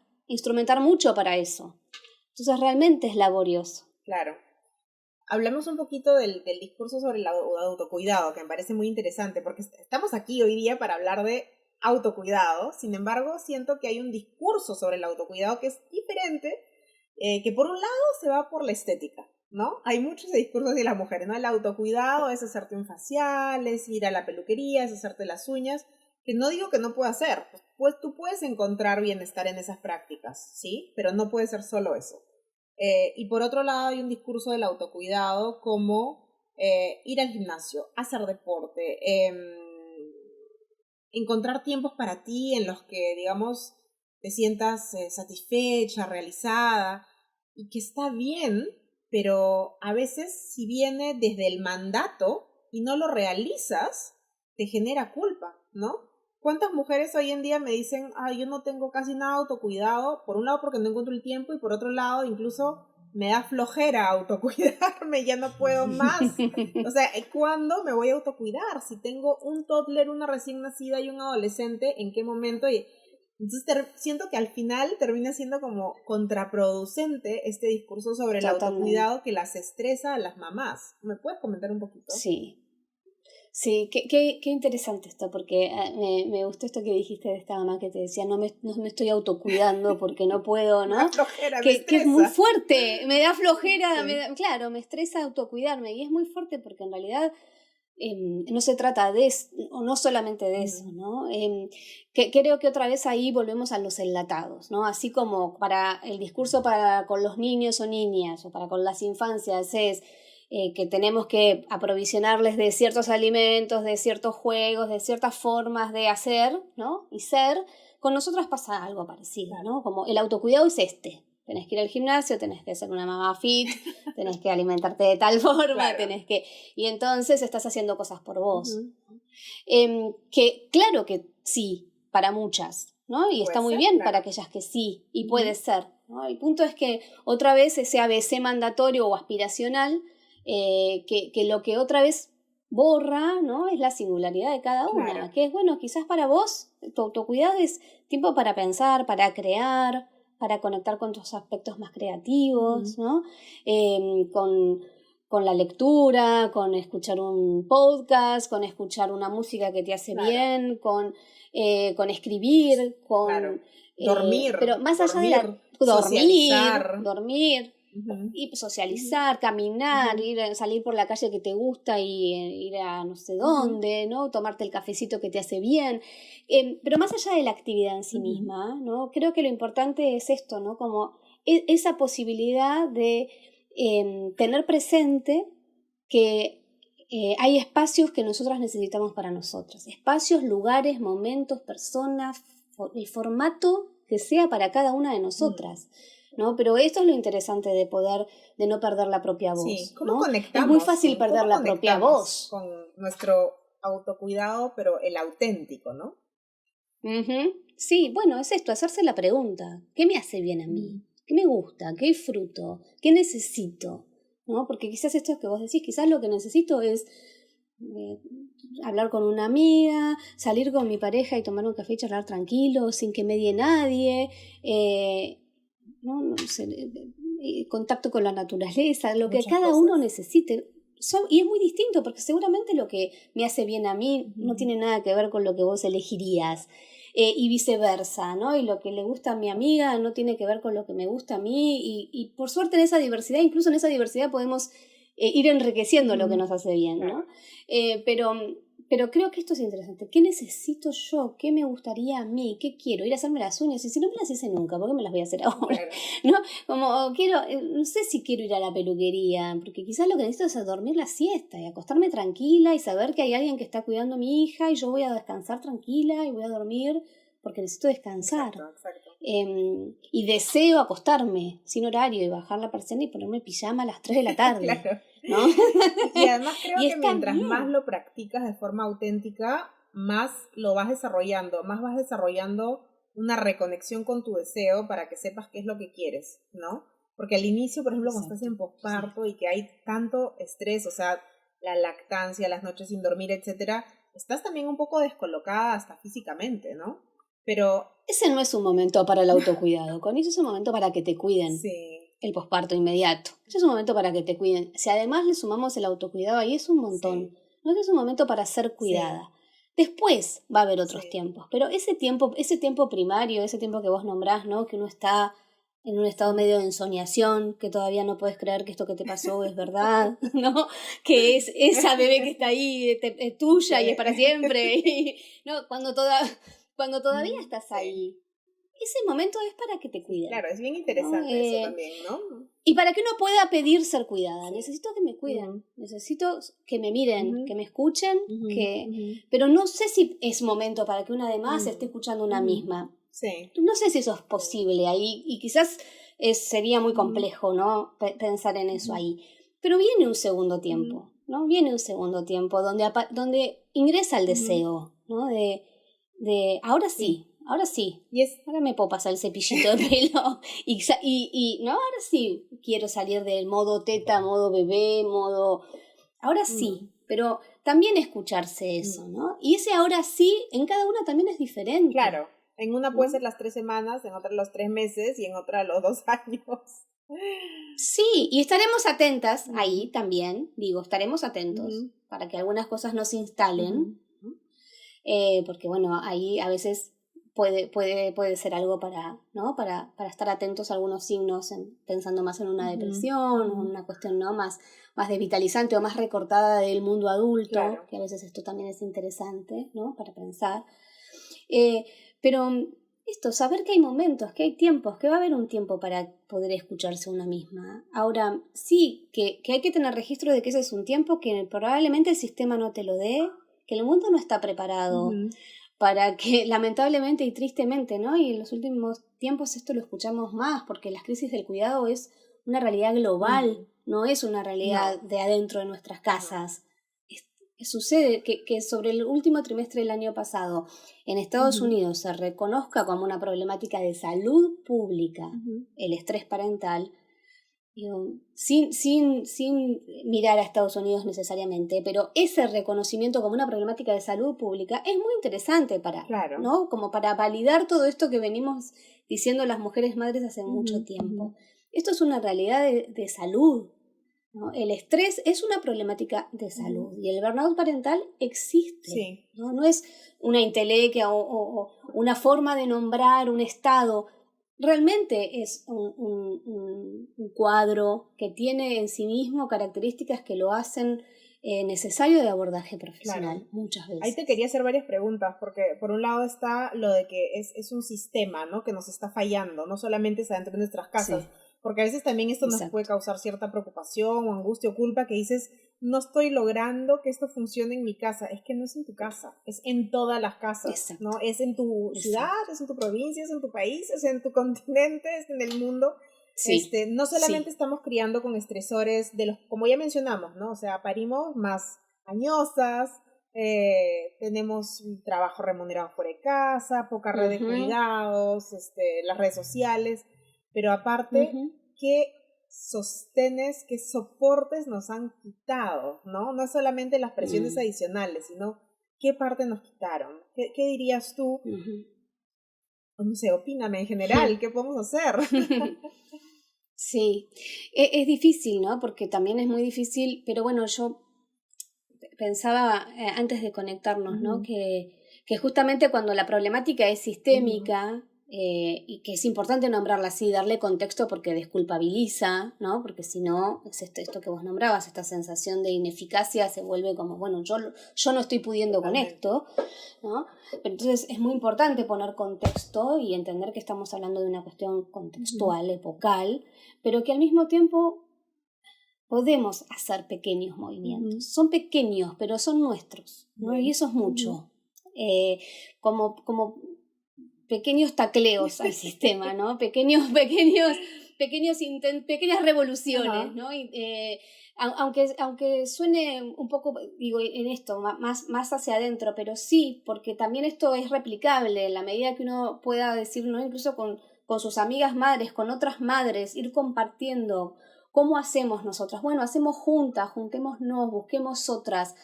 mucho para eso. Entonces realmente es laborioso. Claro. Hablemos un poquito del discurso sobre el autocuidado, que me parece muy interesante, porque estamos aquí hoy día para hablar de autocuidado. Sin embargo, siento que hay un discurso sobre el autocuidado que es diferente, que por un lado se va por la estética, ¿no? Hay muchos discursos de las mujeres, ¿no? El autocuidado es hacerte un facial, es ir a la peluquería, es hacerte las uñas, que no digo que no pueda hacer, pues tú puedes encontrar bienestar en esas prácticas, ¿sí? Pero no puede ser solo eso. Y por otro lado hay un discurso del autocuidado como ir al gimnasio, hacer deporte, encontrar tiempos para ti en los que, digamos, te sientas satisfecha, realizada, y que está bien, pero a veces si viene desde el mandato y no lo realizas, te genera culpa, ¿no? ¿Cuántas mujeres hoy en día me dicen, yo no tengo casi nada de autocuidado? Por un lado porque no encuentro el tiempo y por otro lado incluso me da flojera autocuidarme, ya no puedo más. O sea, ¿cuándo me voy a autocuidar? Si tengo un toddler, una recién nacida y un adolescente, ¿en qué momento? Y entonces siento que al final termina siendo como contraproducente este discurso sobre el autocuidado que las estresa a las mamás. ¿Me puedes comentar un poquito? Sí, qué interesante esto, porque me gustó esto que dijiste de esta mamá que te decía, no me estoy autocuidando porque no puedo, ¿no? Me da flojera, que es muy fuerte, me da flojera, claro, me estresa autocuidarme, y es muy fuerte porque en realidad no se trata de eso, o no solamente de eso, ¿no? Que creo que otra vez ahí volvemos a los enlatados, ¿no? Así como para el discurso con los niños o niñas, o para con las infancias es que tenemos que aprovisionarles de ciertos alimentos, de ciertos juegos, de ciertas formas de hacer, ¿no? Y ser, con nosotras pasa algo parecido, ¿no? Como el autocuidado es tenés que ir al gimnasio, tenés que ser una mamá fit, tenés que alimentarte de tal forma, y entonces estás haciendo cosas por vos. Que claro que sí, para muchas, ¿no? Y está muy bien para aquellas que sí, y puede ser, ¿no? El punto es que otra vez ese ABC mandatorio o aspiracional, que lo que otra vez borra, ¿no? Es la singularidad de cada una, Claro. que es, bueno, quizás para vos tu autocuidado es tiempo para pensar, para crear, para conectar con tus aspectos más creativos, ¿no? Con la lectura, con escuchar un podcast, con escuchar una música que te hace Claro. bien, con escribir, Claro. Dormir, pero más allá de dormir, socializar. dormir, Ujú. y socializar, caminar, Ujú. salir por la calle que te gusta y ir a no sé dónde, ¿no? Tomarte el cafecito que te hace bien. Pero más allá de la actividad en sí Ujú. misma, ¿no? Creo que lo importante es esto, ¿no? Como esa posibilidad de tener presente que hay espacios que nosotras necesitamos para nosotras. Espacios, lugares, momentos, personas, el formato que sea para cada una de nosotras, ¿no? Pero esto es lo interesante de no perder la propia voz, Sí, ¿cómo ¿no? Es muy conectamos? fácil perder ¿Cómo la propia conectamos voz. con nuestro autocuidado, pero el auténtico, ¿no? Uh-huh. Sí, bueno, es esto, hacerse la pregunta, ¿qué me hace bien a mí? ¿Qué me gusta? ¿Qué disfruto? ¿Qué necesito? ¿No? Porque quizás esto que vos decís, quizás lo que necesito es eh, hablar con una amiga, salir con mi pareja y tomar un café y charlar tranquilo, sin que medie nadie, ¿no? No sé, contacto con la naturaleza, lo que Muchas cada cosas. uno necesite. Y es muy distinto, porque seguramente lo que me hace bien a mí no tiene nada que ver con lo que vos elegirías. Y viceversa, ¿no? Y lo que le gusta a mi amiga no tiene que ver con lo que me gusta a mí. Y por suerte en esa diversidad, incluso en esa diversidad podemos ir enriqueciendo lo que nos hace bien, ¿no? Pero creo que esto es interesante. ¿Qué necesito yo? ¿Qué me gustaría a mí? ¿Qué quiero? Ir a hacerme las uñas. Y si no me las hice nunca, ¿por qué me las voy a hacer ahora? Claro. ¿No? Como quiero, no sé si quiero ir a la peluquería, porque quizás lo que necesito es dormir la siesta y acostarme tranquila y saber que hay alguien que está cuidando a mi hija y yo voy a descansar tranquila y voy a dormir porque necesito descansar. Exacto. Y deseo acostarme sin horario y bajar la persiana y ponerme pijama a las 3 de la tarde. Claro. ¿No? Y además creo Y que está mientras bien. más lo practicas de forma auténtica, más lo vas desarrollando, una reconexión con tu deseo para que sepas qué es lo que quieres, ¿no? Porque al inicio, por ejemplo, cuando estás en posparto y que hay tanto estrés, o sea, la lactancia, las noches sin dormir, etcétera, estás también un poco descolocada hasta físicamente, ¿no? Pero ese no es un momento para el autocuidado, con eso es un momento para que te cuiden. Sí. El posparto inmediato. Ese es un momento para que te cuiden. Si además le sumamos el autocuidado, ahí es un montón. Sí. No es un momento para ser cuidada. Sí. Después va a haber otros tiempos, pero ese tiempo primario, ese tiempo que vos nombrás, ¿no? Que uno está en un estado medio de ensoñación, que todavía no puedes creer que esto que te pasó es verdad, ¿no? Que es esa bebé que está ahí, es tuya y es para siempre. ¿No? Cuando todavía estás ahí. Ese momento es para que te cuiden. Claro, es bien interesante eso también, ¿no? Y para que uno pueda pedir ser cuidada. Necesito que me cuiden, necesito que me miren, que me escuchen, pero no sé si es momento para que una además esté escuchando una misma. Sí. No sé si eso es posible ahí, y quizás sería muy complejo, ¿no? Pensar en eso ahí. Pero viene un segundo tiempo, ¿no? Viene un segundo tiempo donde ingresa el deseo, ¿no? De ahora sí. Ahora sí, ahora me puedo pasar el cepillito de pelo y no, ahora sí quiero salir del modo teta, modo bebé, ahora sí, pero también escucharse eso, ¿no? Y ese ahora sí en cada una también es diferente. Claro, en una puede ser las 3 semanas, en otra los 3 meses y en otra los 2 años. Sí, y estaremos atentas ahí también, estaremos atentos para que algunas cosas no se instalen, porque bueno, ahí a veces puede ser algo para, ¿no? Para estar atentos a algunos signos, pensando más en una depresión, o una cuestión, ¿no? más devitalizante o más recortada del mundo adulto, que a veces esto también es interesante, ¿no? Para pensar. Pero esto, saber que hay momentos, que hay tiempos, que va a haber un tiempo para poder escucharse a una misma. Ahora, sí, que hay que tener registro de que ese es un tiempo que probablemente el sistema no te lo dé, que el mundo no está preparado para que, lamentablemente y tristemente, ¿no? Y en los últimos tiempos esto lo escuchamos más, porque la crisis del cuidado es una realidad global, no es una realidad de adentro de nuestras casas. Sucede que sobre el último trimestre del año pasado en Estados Unidos se reconozca como una problemática de salud pública el estrés parental. Digo, sin mirar a Estados Unidos necesariamente, pero ese reconocimiento como una problemática de salud pública es muy interesante Claro. ¿no? Como para validar todo esto que venimos diciendo las mujeres madres hace mucho tiempo. Esto es una realidad de salud, ¿no? El estrés es una problemática de salud y el burnout parental existe, sí. ¿no? No es una entelequia o una forma de nombrar un estado. Realmente es un cuadro que tiene en sí mismo características que lo hacen necesario de abordaje profesional, claro. muchas veces. Ahí te quería hacer varias preguntas, porque por un lado está lo de que es un sistema, ¿no? Que nos está fallando, no solamente es adentro de nuestras casas, Sí, porque a veces también esto nos puede causar cierta preocupación o angustia o culpa que dices, no estoy logrando que esto funcione en mi casa. Es que no es en tu casa, es en todas las casas, ¿no? Es en tu ciudad, es en tu provincia, es en tu país, es en tu continente, es en el mundo. sí, No solamente sí. estamos criando con estresores de los, como ya mencionamos, ¿no? O sea, parimos más añosas, tenemos un trabajo remunerado fuera de casa, poca red de cuidados, las redes sociales, pero aparte, ¿qué sostenes, qué soportes nos han quitado, ¿no? No solamente las presiones adicionales, sino qué parte nos quitaron. ¿Qué dirías tú? No sé, opíname en general, ¿qué podemos hacer? Sí, es difícil, ¿no? Porque también es muy difícil, pero bueno, yo pensaba antes de conectarnos, ¿no? Que justamente cuando la problemática es sistémica, y que es importante nombrarla así, darle contexto porque desculpabiliza, ¿no? Porque si no, es esto que vos nombrabas, esta sensación de ineficacia se vuelve como, bueno, yo no estoy pudiendo con esto, ¿no? Pero entonces es muy importante poner contexto y entender que estamos hablando de una cuestión contextual, epocal, pero que al mismo tiempo podemos hacer pequeños movimientos. Son pequeños, pero son nuestros, ¿no? Y eso es mucho. Como pequeños tacleos al sistema, ¿no? Pequeñas revoluciones, ¿no? Y, aunque suene un poco, digo, en esto, más hacia adentro, pero sí, porque también esto es replicable en la medida que uno pueda decir, ¿no? Incluso con sus amigas madres, con otras madres, ir compartiendo. ¿Cómo hacemos nosotras? Bueno, hacemos juntas, juntémonos, busquemos otras.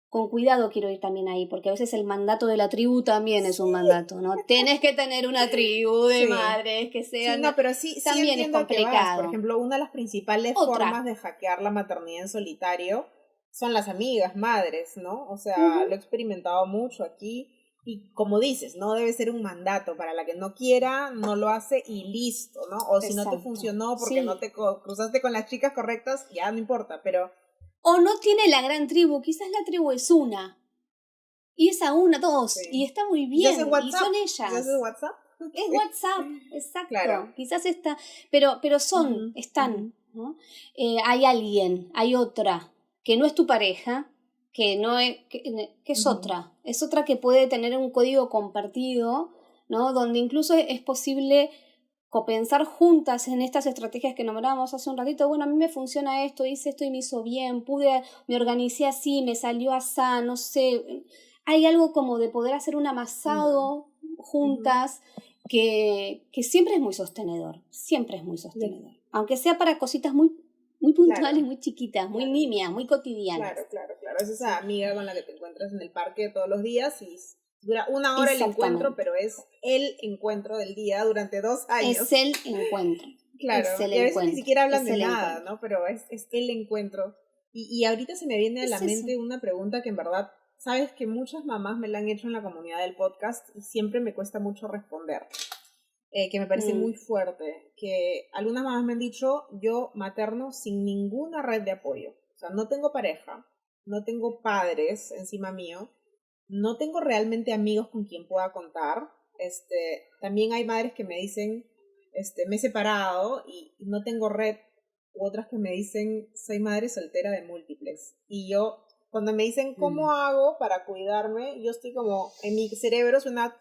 Con cuidado quiero ir también ahí, porque a veces el mandato de la tribu también es un mandato, ¿no? Tenés que tener una tribu de madres que sean... Sí, no, pero sí también entiendo es a qué vas. Por complicado. ejemplo, una de las principales formas de hackear la maternidad en solitario son las amigas madres, ¿no? O sea, lo he experimentado mucho aquí. Y como dices, no debe ser un mandato. Para la que no quiera, no lo hace y listo, ¿no? O si no te funcionó porque no te cruzaste con las chicas correctas, ya no importa, pero... O no tiene la gran tribu, quizás la tribu es una. Y esa una, dos. Y está muy bien. Y son ellas. ¿Quizás es WhatsApp? Es WhatsApp, exacto. Claro. Quizás está... Pero están, ¿no? Hay alguien, hay otra, que no es tu pareja, que no es, que es otra. Es otra que puede tener un código compartido, ¿no? Donde incluso es posible copensar juntas en estas estrategias que nombrábamos hace un ratito. Bueno, a mí me funciona esto, hice esto y me hizo bien, me organicé así, me salió así, no sé. Hay algo como de poder hacer un amasado juntas que siempre es muy sostenedor, aunque sea para cositas muy puntuales, muy chiquitas, muy nimias, muy cotidianas. Claro. Es esa amiga con la que te encuentras en el parque todos los días y dura una hora el encuentro, pero es el encuentro del día durante 2 años. Es el encuentro. Claro, y a veces ni siquiera hablan de nada, ¿no? Pero es el encuentro. Y ahorita se me viene a la mente una pregunta que en verdad, sabes que muchas mamás me la han hecho en la comunidad del podcast y siempre me cuesta mucho responder. Que me parece muy fuerte, que algunas mamás me han dicho, yo materno sin ninguna red de apoyo, o sea, no tengo pareja, no tengo padres encima mío, no tengo realmente amigos con quien pueda contar, también hay madres que me dicen, me he separado y no tengo red, u otras que me dicen, soy madre soltera de múltiples, y yo, cuando me dicen, ¿cómo hago para cuidarme? Yo estoy como, en mi cerebro suena,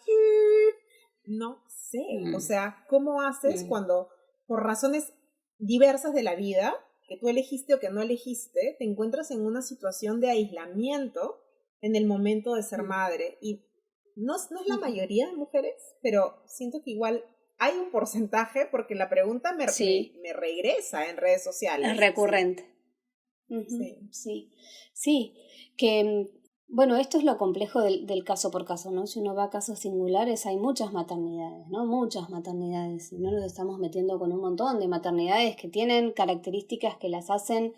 no sé, o sea, ¿cómo haces cuando por razones diversas de la vida, que tú elegiste o que no elegiste, te encuentras en una situación de aislamiento en el momento de ser madre? Y no es la mayoría de mujeres, pero siento que igual hay un porcentaje, porque la pregunta me regresa en redes sociales. Es recurrente. Sí, que bueno, esto es lo complejo del caso por caso, ¿no? Si uno va a casos singulares, hay muchas maternidades, ¿no? Muchas maternidades, y no nos estamos metiendo con un montón de maternidades que tienen características que las hacen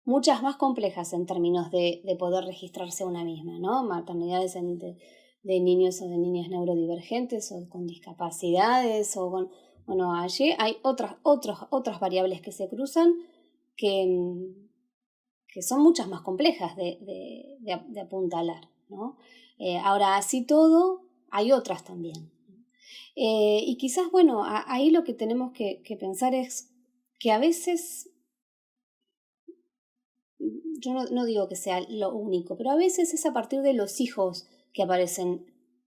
muchas más complejas en términos de poder registrarse una misma, ¿no? Maternidades de niños o de niñas neurodivergentes o con discapacidades o con... Bueno, allí hay otras variables que se cruzan que son muchas más complejas de apuntalar, ¿no? Ahora, así todo, hay otras también. Y quizás, bueno, ahí lo que tenemos que pensar es que a veces, yo no digo que sea lo único, pero a veces es a partir de los hijos que aparecen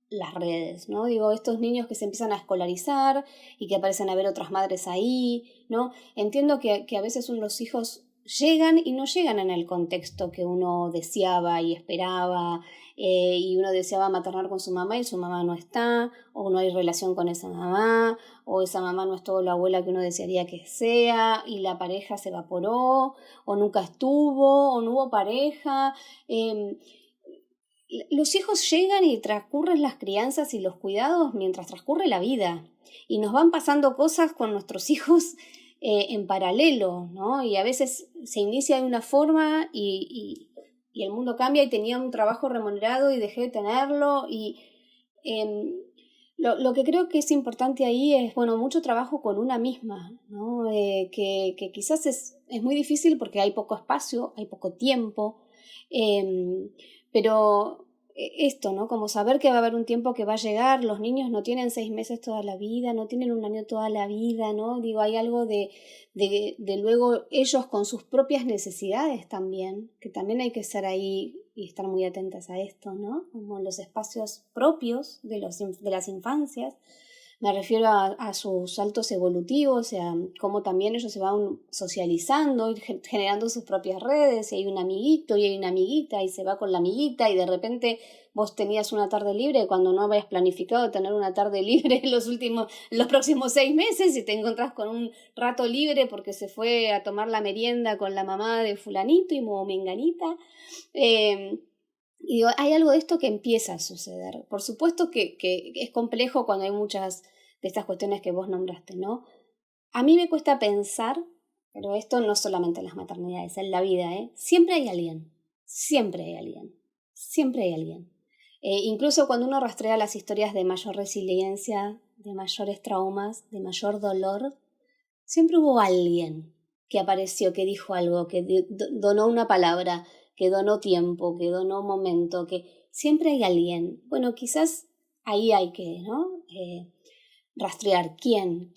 las redes, ¿no? Digo, estos niños que se empiezan a escolarizar y que aparecen a ver otras madres ahí, ¿no? Entiendo que a veces los hijos llegan y no llegan en el contexto que uno deseaba y esperaba, y uno deseaba maternar con su mamá y su mamá no está, o no hay relación con esa mamá, o esa mamá no es toda la abuela que uno desearía que sea, y la pareja se evaporó, o nunca estuvo, o no hubo pareja. Los hijos llegan y transcurren las crianzas y los cuidados mientras transcurre la vida, y nos van pasando cosas con nuestros hijos en paralelo, ¿no? Y a veces se inicia de una forma y el mundo cambia y tenía un trabajo remunerado y dejé de tenerlo y lo que creo que es importante ahí es, bueno, mucho trabajo con una misma, ¿no? Que quizás es muy difícil porque hay poco espacio, hay poco tiempo, pero esto, ¿no? Como saber que va a haber un tiempo que va a llegar, los niños no tienen 6 meses toda la vida, no tienen un año toda la vida, ¿no? Digo, hay algo de luego ellos con sus propias necesidades también, que también hay que estar ahí y estar muy atentas a esto, ¿no? Como los espacios propios de las infancias. Me refiero a sus saltos evolutivos, a cómo también ellos se van socializando y generando sus propias redes, y hay un amiguito y hay una amiguita y se va con la amiguita y de repente vos tenías una tarde libre cuando no habías planificado tener una tarde libre los próximos 6 meses y te encontrás con un rato libre porque se fue a tomar la merienda con la mamá de fulanito y menganita. Y hay algo de esto que empieza a suceder. Por supuesto que es complejo cuando hay muchas de estas cuestiones que vos nombraste, ¿no? A mí me cuesta pensar, pero esto no solamente en las maternidades, en la vida, ¿eh? Siempre hay alguien, siempre hay alguien, siempre hay alguien. Incluso cuando uno rastrea las historias de mayor resiliencia, de mayores traumas, de mayor dolor, siempre hubo alguien que apareció, que dijo algo, que donó una palabra, que donó tiempo, que donó momento, que siempre hay alguien. Bueno, quizás ahí hay que, ¿no? Rastrear quién,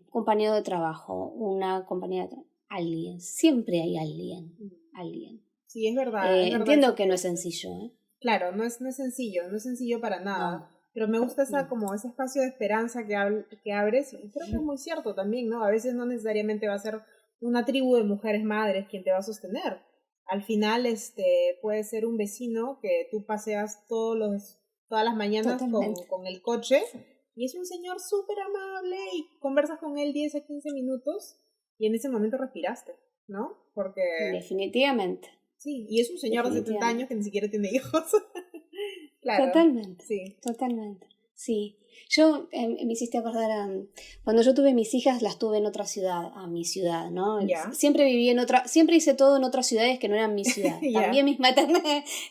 compañero de trabajo, una compañera de trabajo, alguien, siempre hay alguien. Sí, es verdad. Entiendo que no es sencillo, ¿eh? Claro, no es sencillo para nada. No. Pero me gusta como ese espacio de esperanza que abres, y creo que es muy cierto también, ¿no? A veces no necesariamente va a ser una tribu de mujeres madres quien te va a sostener. Al final puede ser un vecino que tú paseas todas las mañanas con el coche, y es un señor súper amable y conversas con él 10 a 15 minutos y en ese momento respiraste, ¿no? Porque... Definitivamente. Sí, y es un señor de 70 años que ni siquiera tiene hijos. Claro. Totalmente. Sí. Totalmente. Sí. Yo me hiciste acordar cuando yo tuve mis hijas, las tuve en otra ciudad, a mi ciudad, ¿no? ¿Ya? Siempre hice todo en otras ciudades que no eran mi ciudad.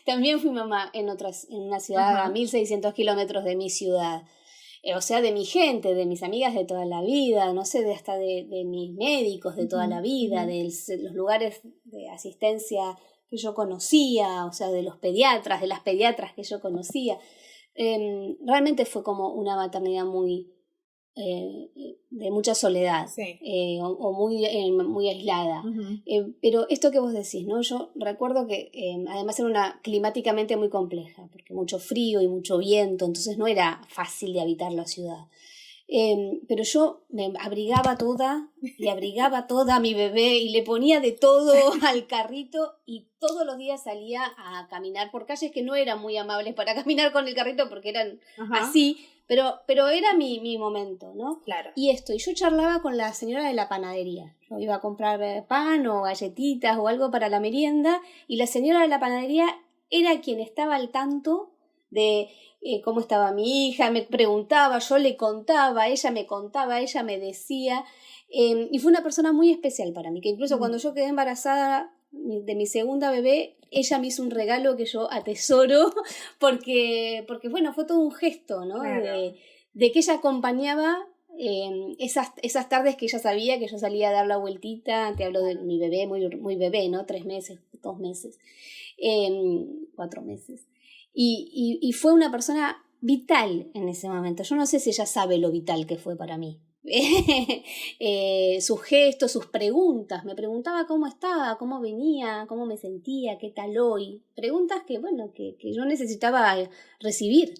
También fui mamá en una ciudad a 1.600 kilómetros de mi ciudad. O sea, de mi gente, de mis amigas de toda la vida, no sé, hasta de mis médicos de toda la vida, de los lugares de asistencia que yo conocía, o sea, de las pediatras que yo conocía. Realmente fue como una maternidad muy de mucha soledad, sí. O muy aislada. Pero esto que vos decís, ¿no? Yo recuerdo que además era climáticamente muy compleja, porque mucho frío y mucho viento, entonces no era fácil de habitar la ciudad. Pero yo me abrigaba toda, le abrigaba toda a mi bebé y le ponía de todo al carrito, y todos los días salía a caminar por calles que no eran muy amables para caminar con el carrito porque eran así, pero era mi momento, ¿no? Claro. Y yo charlaba con la señora de la panadería. Yo iba a comprar pan o galletitas o algo para la merienda, y la señora de la panadería era quien estaba al tanto de cómo estaba mi hija, me preguntaba, yo le contaba, ella me decía, y fue una persona muy especial para mí, que incluso cuando yo quedé embarazada de mi segunda bebé, ella me hizo un regalo que yo atesoro, porque bueno, fue todo un gesto, ¿no? Claro. De que ella acompañaba esas tardes que ella sabía que yo salía a dar la vueltita. Te hablo de mi bebé, muy, muy bebé, ¿no? 3 meses, 2 meses, 4 meses. Y fue una persona vital en ese momento. Yo no sé si ella sabe lo vital que fue para mí. Sus gestos, sus preguntas. Me preguntaba cómo estaba, cómo venía, cómo me sentía, qué tal hoy. Preguntas que yo necesitaba recibir.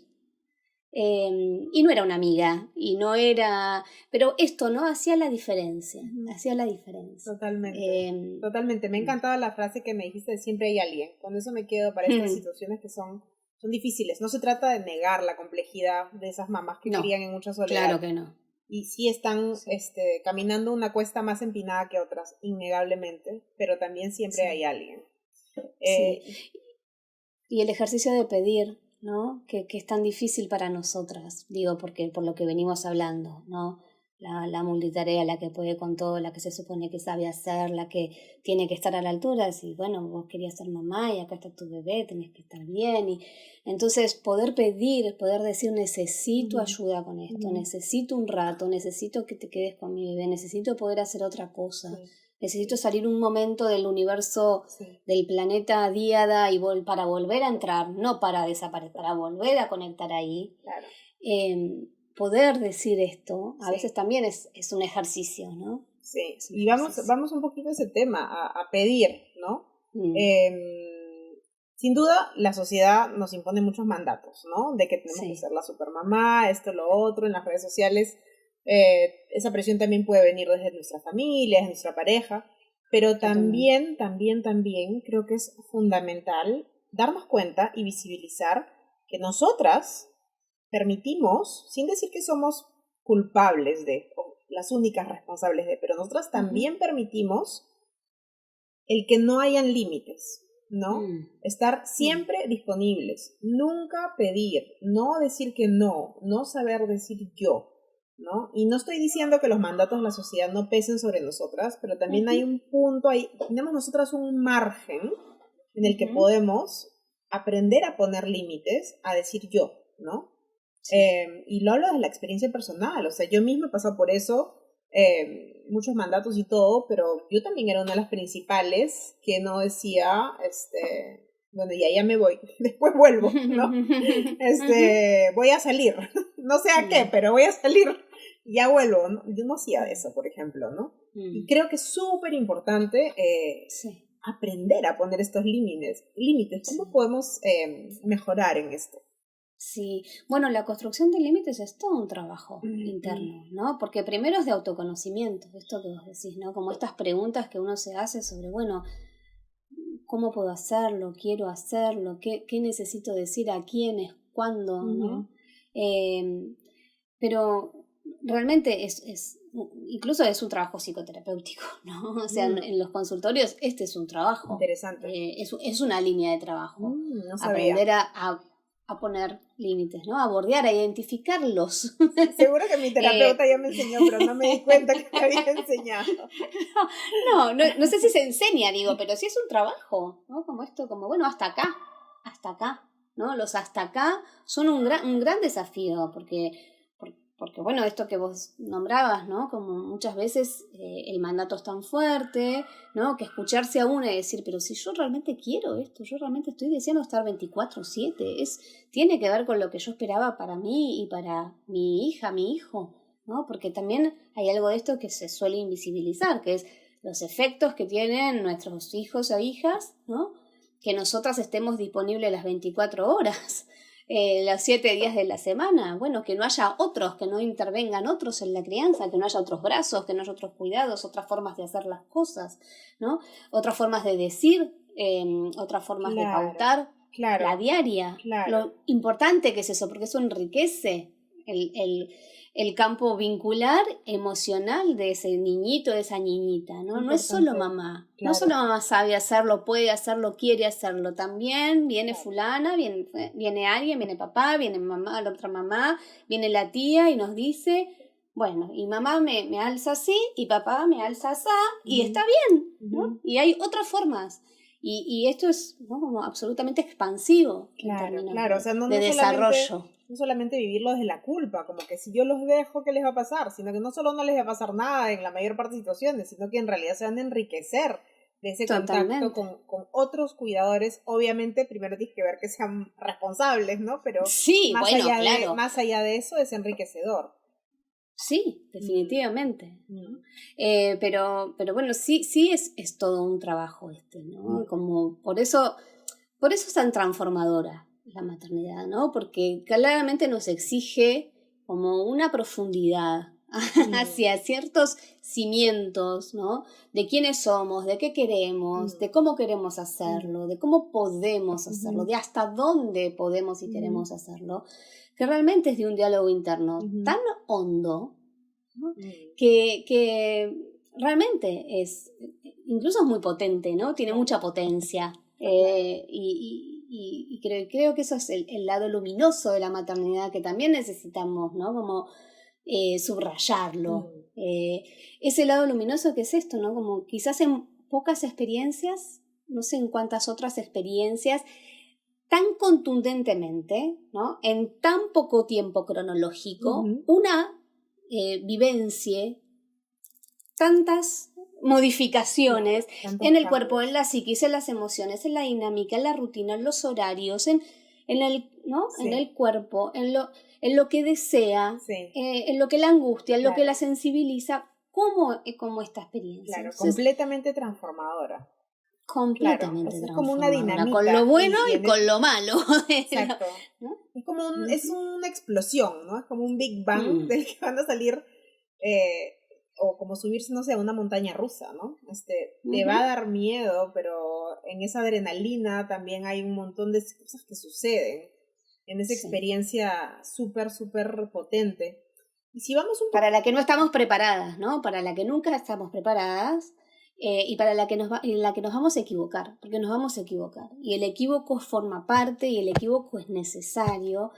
Y no era una amiga, y no era... Pero esto, ¿no? Hacía la diferencia. Hacía la diferencia. Totalmente. Totalmente. Me ha encantado la frase que me dijiste de siempre hay alguien. Con eso me quedo para estas situaciones que son difíciles. No se trata de negar la complejidad de esas mamás que crían en mucha soledad. Claro que no. Y sí están caminando una cuesta más empinada que otras, innegablemente, pero también siempre hay alguien. Y el ejercicio de pedir, ¿no? Que es tan difícil para nosotras, digo, porque por lo que venimos hablando, ¿no? La multitarea, la que puede con todo, la que se supone que sabe hacer, la que tiene que estar a la altura, si bueno, vos querías ser mamá y acá está tu bebé, tenés que estar bien. Y entonces poder pedir, poder decir necesito ayuda con esto, necesito un rato, necesito que te quedes con mi bebé, necesito poder hacer otra cosa. Necesito salir un momento del universo, del planeta Díada para volver a entrar, no para desaparecer, para volver a conectar ahí. Claro. Poder decir esto a veces también es un ejercicio, ¿no? Sí, y vamos un poquito a ese tema, a pedir, ¿no? Sin duda, la sociedad nos impone muchos mandatos, ¿no? De que tenemos que ser la supermamá, esto, lo otro, en las redes sociales. Esa presión también puede venir desde nuestra familia, desde nuestra pareja, pero también creo que es fundamental darnos cuenta y visibilizar que nosotras permitimos, sin decir que somos culpables o las únicas responsables pero nosotras también permitimos el que no hayan límites, ¿no? Estar siempre disponibles, nunca pedir, no decir que no saber decir yo, ¿no? Y no estoy diciendo que los mandatos de la sociedad no pesen sobre nosotras, pero también hay un punto ahí, tenemos nosotras un margen en el que podemos aprender a poner límites, a decir yo, ¿no? Y lo hablo de la experiencia personal, o sea, yo misma he pasado por eso, muchos mandatos y todo, pero yo también era una de las principales que no decía, bueno, ya me voy, después vuelvo, ¿no? Voy a salir, no sé a qué, pero voy a salir, ya vuelvo, ¿no? Yo no hacía eso, por ejemplo, ¿no? Y creo que es súper importante aprender a poner estos límites. ¿Cómo podemos mejorar en esto? Sí, bueno, la construcción de límites es todo un trabajo interno, ¿no? Porque primero es de autoconocimiento, esto que vos decís, ¿no? Como estas preguntas que uno se hace sobre, bueno, ¿cómo puedo hacerlo? ¿Quiero hacerlo? ¿Qué necesito decir a quiénes? ¿Cuándo? ¿No? Pero realmente incluso es un trabajo psicoterapéutico, ¿no? O sea, en los consultorios este es un trabajo. Interesante. Es una línea de trabajo. No sabía. Aprender a poner límites, ¿no? A bordear, a identificarlos. Seguro que mi terapeuta ya me enseñó, pero no me di cuenta que me había enseñado. No sé si se enseña, digo, pero sí es un trabajo, ¿no? Como esto, como bueno, hasta acá, ¿no? Los hasta acá son un gran desafío, porque bueno, esto que vos nombrabas, ¿no? Como muchas veces el mandato es tan fuerte, ¿no? Que escucharse a uno y decir, pero si yo realmente quiero esto, yo realmente estoy deseando estar 24/7, tiene que ver con lo que yo esperaba para mí y para mi hija, mi hijo, ¿no? Porque también hay algo de esto que se suele invisibilizar, que es los efectos que tienen nuestros hijos o hijas, ¿no? Que nosotras estemos disponibles las 24 horas. Los 7 días de la semana, bueno, que no haya otros, que no intervengan otros en la crianza, que no haya otros brazos, que no haya otros cuidados, otras formas de hacer las cosas, ¿no? Otras formas de decir, otras formas de pautar la diaria. Lo importante que es eso, porque eso enriquece el campo vincular, emocional de ese niñito, de esa niñita, ¿no? No es solo mamá. Claro. No solo mamá sabe hacerlo, puede hacerlo, quiere hacerlo. También viene fulana, viene alguien, viene papá, viene mamá, la otra mamá, viene la tía y nos dice, bueno, y mamá me alza así, y papá me alza así, y está bien, ¿no? Y hay otras formas. Y esto es, ¿no?, como absolutamente expansivo en términos o sea, de desarrollo. No solamente vivirlo desde la culpa, como que si yo los dejo, ¿qué les va a pasar? Sino que no solo no les va a pasar nada en la mayor parte de situaciones, sino que en realidad se van a enriquecer de ese contacto con otros cuidadores. Obviamente, primero tienes que ver que sean responsables, ¿no? Pero sí, más allá de eso es enriquecedor. Sí, definitivamente, ¿no? Pero bueno, sí es todo un trabajo ¿no? Como por eso es tan transformadora la maternidad, ¿no? Porque claramente nos exige como una profundidad hacia ciertos cimientos, ¿no? De quiénes somos, de qué queremos, de cómo queremos hacerlo, de cómo podemos hacerlo, de hasta dónde podemos y queremos hacerlo, que realmente es de un diálogo interno tan hondo, ¿no? que realmente incluso es muy potente, ¿no? Tiene mucha potencia. Y creo que eso es el lado luminoso de la maternidad que también necesitamos, ¿no? Como subrayarlo. Ese lado luminoso que es esto, ¿no? Como quizás en pocas experiencias, no sé en cuántas otras experiencias, tan contundentemente, ¿no? En tan poco tiempo cronológico, una vivencia, tantas modificaciones en el cuerpo, en la psiquis, en las emociones, en la dinámica, en la rutina, en los horarios, en el, ¿no? En el cuerpo, en lo que desea, en lo que la angustia, en lo que la sensibiliza, como esta experiencia. Claro, completamente transformadora. Completamente es como una dinamita. Con lo bueno y con lo malo. Exacto. ¿No? Es como es una explosión, ¿no? Es como un Big Bang del que van a salir, o como subirse, no sé, a una montaña rusa, ¿no? Te va a dar miedo, pero en esa adrenalina también hay un montón de cosas que suceden en esa experiencia súper, súper potente. Y si vamos un poco... Para la que no estamos preparadas, ¿no? Para la que nunca estamos preparadas. Y para en la que nos vamos a equivocar, porque nos vamos a equivocar. Y el equívoco forma parte y el equívoco es necesario.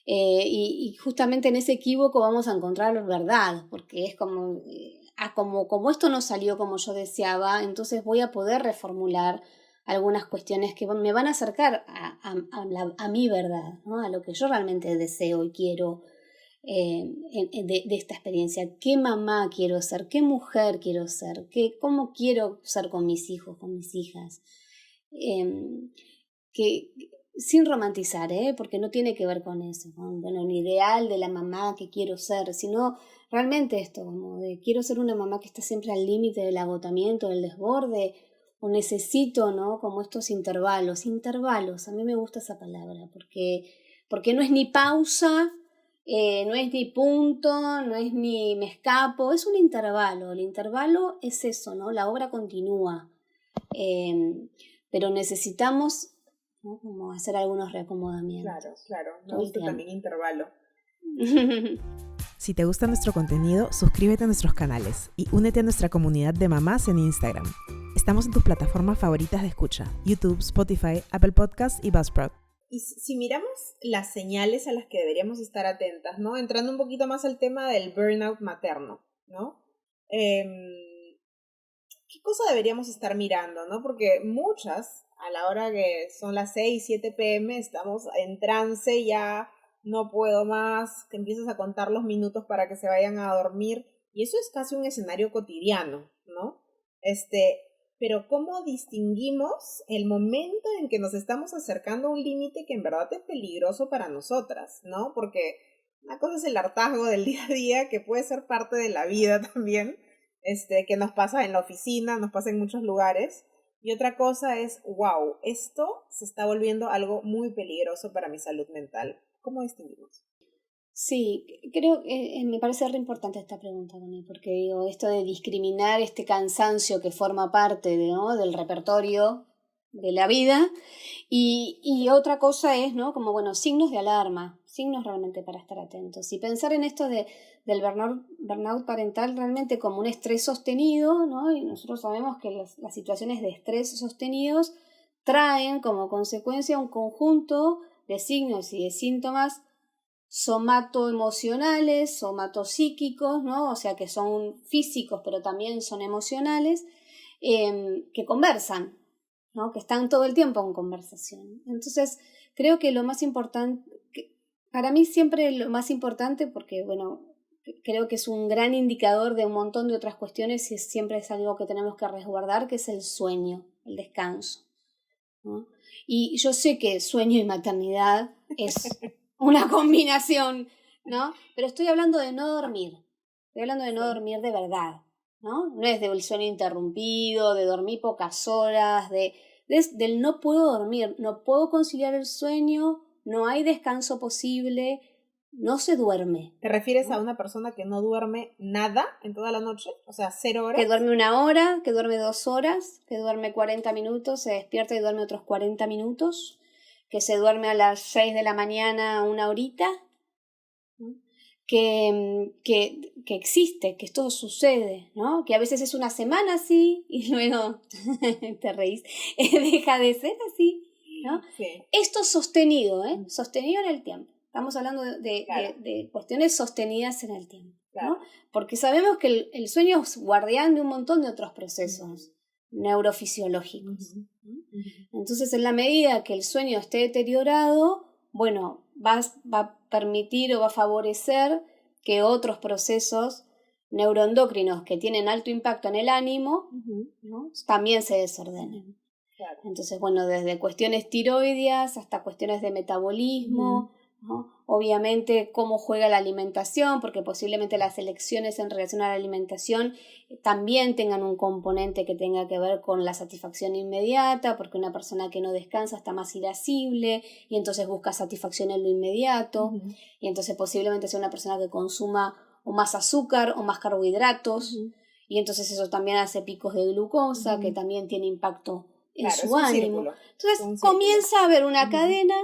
Y justamente en ese equívoco vamos a encontrar verdad, porque es como esto no salió como yo deseaba, entonces voy a poder reformular algunas cuestiones que me van a acercar a mi verdad, ¿no? A lo que yo realmente deseo y quiero. De esta experiencia, qué mamá quiero ser, qué mujer quiero ser, cómo quiero ser con mis hijos, con mis hijas, que sin romantizar, porque no tiene que ver con eso, con el ideal de la mamá que quiero ser, sino realmente esto, como de quiero ser una mamá que está siempre al límite del agotamiento, del desborde, o necesito, ¿no? Como estos intervalos, a mí me gusta esa palabra, porque no es ni pausa, no es ni punto, no es ni me escapo, es un intervalo. El intervalo es eso, ¿no? La obra continúa. Pero necesitamos, ¿no?, como hacer algunos reacomodamientos. Claro. Me gusta también intervalo. Si te gusta nuestro contenido, suscríbete a nuestros canales y únete a nuestra comunidad de mamás en Instagram. Estamos en tus plataformas favoritas de escucha: YouTube, Spotify, Apple Podcasts y Buzzsprout. Y si miramos las señales a las que deberíamos estar atentas, ¿no? Entrando un poquito más al tema del burnout materno, ¿no? ¿Qué cosa deberíamos estar mirando, no? Porque muchas, a la hora que son las 6, 7 p.m., estamos en trance, ya no puedo más, que empiezas a contar los minutos para que se vayan a dormir, y eso es casi un escenario cotidiano, ¿no? Pero ¿cómo distinguimos el momento en que nos estamos acercando a un límite que en verdad es peligroso para nosotras, ¿no? Porque una cosa es el hartazgo del día a día, que puede ser parte de la vida también, que nos pasa en la oficina, nos pasa en muchos lugares. Y otra cosa es, wow, esto se está volviendo algo muy peligroso para mi salud mental. ¿Cómo distinguimos? Sí, creo que me parece re importante esta pregunta también, porque digo, esto de discriminar este cansancio que forma parte ¿no?, del repertorio de la vida. Y otra cosa es, ¿no? Como, bueno, signos de alarma, signos realmente para estar atentos. Y pensar en esto del burnout parental realmente como un estrés sostenido, ¿no? Y nosotros sabemos que las situaciones de estrés sostenidos traen como consecuencia un conjunto de signos y de síntomas somatoemocionales, somatopsíquicos, ¿no? O sea que son físicos pero también son emocionales, que conversan, ¿no? Que están todo el tiempo en conversación. Entonces creo que lo más importante, para mí siempre lo más importante, porque bueno, creo que es un gran indicador de un montón de otras cuestiones y siempre es algo que tenemos que resguardar, que es el sueño, el descanso, ¿no? Y yo sé que sueño y maternidad es una combinación, ¿no? Pero estoy hablando de no dormir, estoy hablando de no dormir de verdad, ¿no? No es del sueño interrumpido, de dormir pocas horas, del no puedo dormir, no puedo conciliar el sueño, no hay descanso posible, no se duerme. ¿Te refieres, ¿no?, a una persona que no duerme nada en toda la noche? O sea, 0 horas. Que duerme 1 hora, que duerme 2 horas, que duerme 40 minutos, se despierta y duerme otros 40 minutos, que se duerme a las 6 de la mañana 1 horita, ¿no?, que existe, que esto sucede, ¿no? Que a veces es una semana así y luego te reís, deja de ser así, ¿no? Sí. Esto sostenido, sostenido en el tiempo. Estamos hablando Claro. de cuestiones sostenidas en el tiempo, Claro. ¿no? Porque sabemos que el sueño es guardián de un montón de otros procesos neurofisiológicos. Entonces, en la medida que el sueño esté deteriorado, bueno, va a permitir o va a favorecer que otros procesos neuroendocrinos que tienen alto impacto en el ánimo, ¿no?, también se desordenen. Claro. Entonces, bueno, desde cuestiones tiroideas hasta cuestiones de metabolismo, ¿no? Obviamente cómo juega la alimentación, porque posiblemente las elecciones en relación a la alimentación también tengan un componente que tenga que ver con la satisfacción inmediata, porque una persona que no descansa está más irascible y entonces busca satisfacción en lo inmediato, y entonces posiblemente sea una persona que consuma o más azúcar o más carbohidratos, y entonces eso también hace picos de glucosa, que también tiene impacto en su ánimo. Entonces comienza a haber una cadena,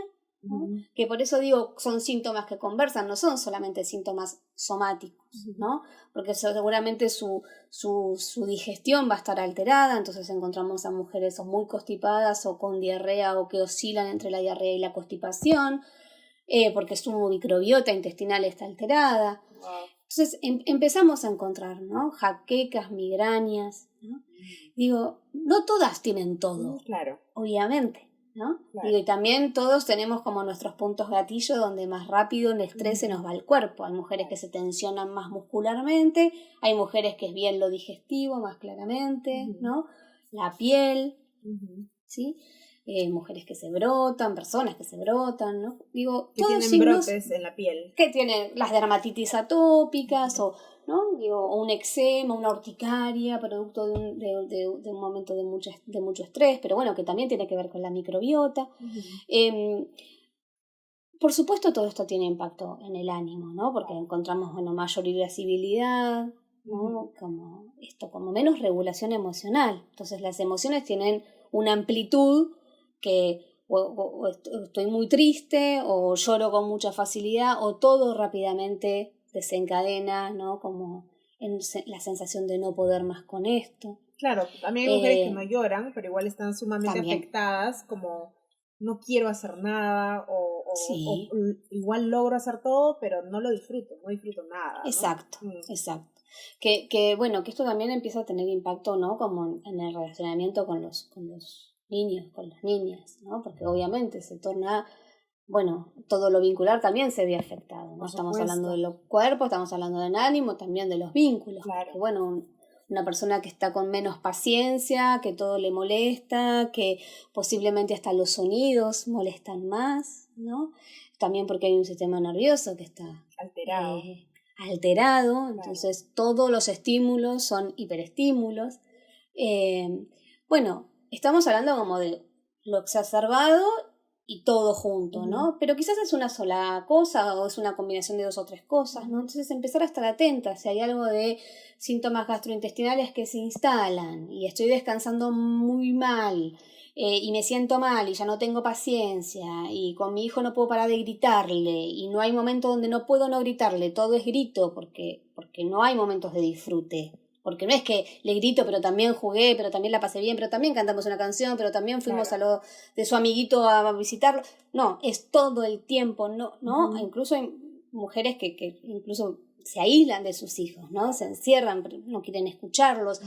¿no?, que por eso digo, son síntomas que conversan, no son solamente síntomas somáticos, ¿no? Porque seguramente su digestión va a estar alterada, entonces encontramos a mujeres o muy constipadas o con diarrea o que oscilan entre la diarrea y la constipación, porque su microbiota intestinal está alterada. Entonces empezamos a encontrar, ¿no?, jaquecas, migrañas, ¿no? Digo, no todas tienen todo, Claro. obviamente, ¿no? Claro. Digo, y también todos tenemos como nuestros puntos gatillo donde más rápido el estrés se nos va al cuerpo. Hay mujeres que se tensionan más muscularmente, hay mujeres que es bien lo digestivo más claramente, ¿no? La piel, ¿sí? Mujeres que se brotan, personas que se brotan, ¿no? Digo, que todos tienen signos brotes en la piel. que tienen las dermatitis atópicas o, ¿no?, digo, o un eczema, una urticaria, producto de un momento de mucho estrés, pero bueno, que también tiene que ver con la microbiota. Por supuesto, todo esto tiene impacto en el ánimo, ¿no? Porque encontramos, bueno, mayor irascibilidad, ¿no? Como menos regulación emocional. Entonces, las emociones tienen una amplitud que o estoy muy triste, o lloro con mucha facilidad, o todo rápidamente desencadena, ¿no? Como en la sensación de no poder más con esto. Claro, también hay mujeres que no lloran, pero igual están sumamente también afectadas, como no quiero hacer nada, o Sí. igual logro hacer todo, pero no disfruto nada, ¿no? Exacto, exacto. Que bueno, que esto también empieza a tener impacto, ¿no?, como en el relacionamiento con los niños, con las niñas, ¿no? Porque obviamente se torna, bueno, todo lo vincular también se ve afectado, ¿no? Estamos hablando de los cuerpos, estamos hablando del ánimo, también de los vínculos. Claro. Porque, bueno, una persona que está con menos paciencia, que todo le molesta, que posiblemente hasta los sonidos molestan más, ¿no? También porque hay un sistema nervioso que está alterado, entonces todos los estímulos son hiperestímulos. Bueno, estamos hablando como de lo exacerbado y todo junto, ¿no? Pero quizás es una sola cosa o es una combinación de 2 o 3 cosas, ¿no? Entonces empezar a estar atenta si hay algo de síntomas gastrointestinales que se instalan y estoy descansando muy mal y me siento mal y ya no tengo paciencia y con mi hijo no puedo parar de gritarle y no hay momento donde no puedo no gritarle, todo es grito porque no hay momentos de disfrute. Porque no es que le grito, pero también jugué, pero también la pasé bien, pero también cantamos una canción, pero también fuimos a lo de su amiguito a visitarlo. No, es todo el tiempo, ¿no? Incluso hay mujeres que incluso se aíslan de sus hijos, ¿no? Se encierran, no quieren escucharlos.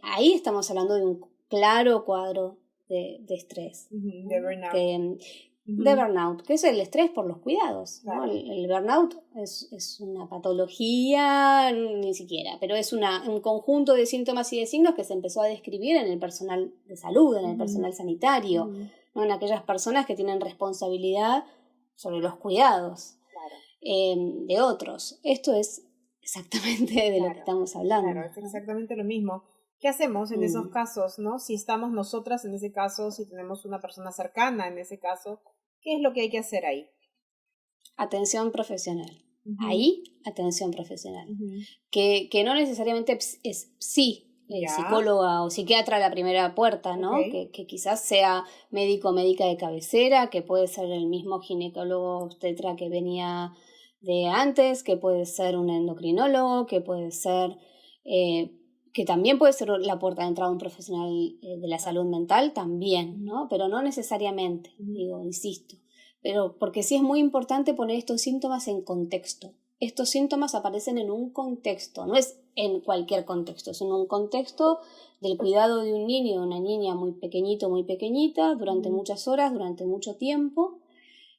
Ahí estamos hablando de un claro cuadro de estrés. De burnout. De burnout, que es el estrés por los cuidados, ¿no? El burnout es una patología, ni siquiera, pero es un conjunto de síntomas y de signos que se empezó a describir en el personal de salud, en el personal sanitario, ¿no? En aquellas personas que tienen responsabilidad sobre los cuidados de otros. Esto es exactamente de lo que estamos hablando. Claro, es exactamente lo mismo. ¿Qué hacemos en esos casos, no? Si estamos nosotras en ese caso, si tenemos una persona cercana en ese caso, ¿qué es lo que hay que hacer ahí? Atención profesional. Ahí, atención profesional. Que no necesariamente es psicóloga o psiquiatra a la primera puerta, ¿no? Que quizás sea médico o médica de cabecera, que puede ser el mismo ginecólogo obstetra que venía de antes, que puede ser un endocrinólogo, que puede ser... que también puede ser la puerta de entrada a un profesional de la salud mental, también, ¿no? Pero no necesariamente, insisto. Pero porque sí es muy importante poner estos síntomas en contexto. Estos síntomas aparecen en un contexto, no es en cualquier contexto, es en un contexto del cuidado de un niño o una niña muy pequeñito, muy pequeñita, durante muchas horas, durante mucho tiempo,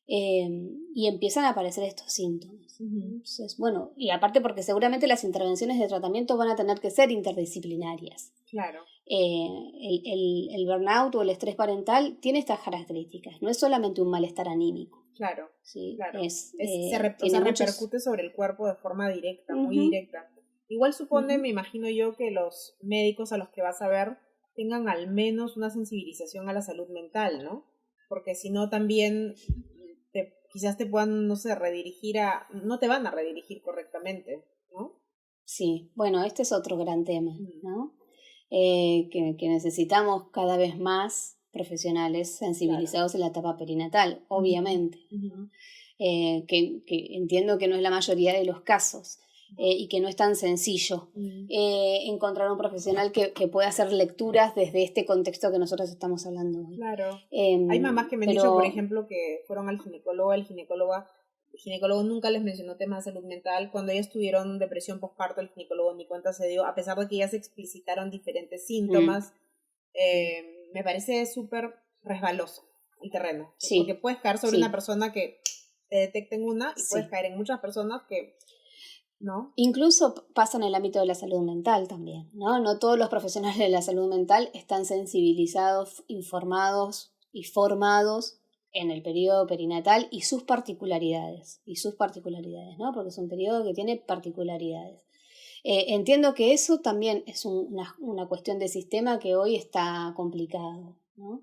y empiezan a aparecer estos síntomas. Entonces, bueno, y aparte porque seguramente las intervenciones de tratamiento van a tener que ser interdisciplinarias. Claro. El burnout o el estrés parental tiene estas características, no es solamente un malestar anímico. Claro, ¿sí? claro. Se repercute sobre el cuerpo de forma directa, muy directa. Igual supone, me imagino yo, que los médicos a los que vas a ver tengan al menos una sensibilización a la salud mental, ¿no? Porque si no también quizás te puedan, no sé, no te van a redirigir correctamente, ¿no? Sí, bueno, este es otro gran tema, ¿no? Que necesitamos cada vez más profesionales sensibilizados en la etapa perinatal, obviamente. Que entiendo que no es la mayoría de los casos. Y que no es tan sencillo encontrar un profesional que pueda hacer lecturas desde este contexto que nosotros estamos hablando hoy. Claro. Hay mamás que me han dicho, por ejemplo, que fueron al ginecólogo, el ginecólogo nunca les mencionó temas de salud mental. Cuando ellas tuvieron depresión postparto, el ginecólogo ni cuenta se dio, a pesar de que ellas explicitaron diferentes síntomas. Me parece súper resbaloso el terreno. Sí. Porque puedes caer sobre una persona que te detecten una y puedes caer en muchas personas que... ¿no? Incluso pasa en el ámbito de la salud mental también, ¿no? No todos los profesionales de la salud mental están sensibilizados, informados y formados en el periodo perinatal y sus particularidades, ¿no? Porque es un periodo que tiene particularidades. Entiendo que eso también es una cuestión de sistema que hoy está complicado, ¿no?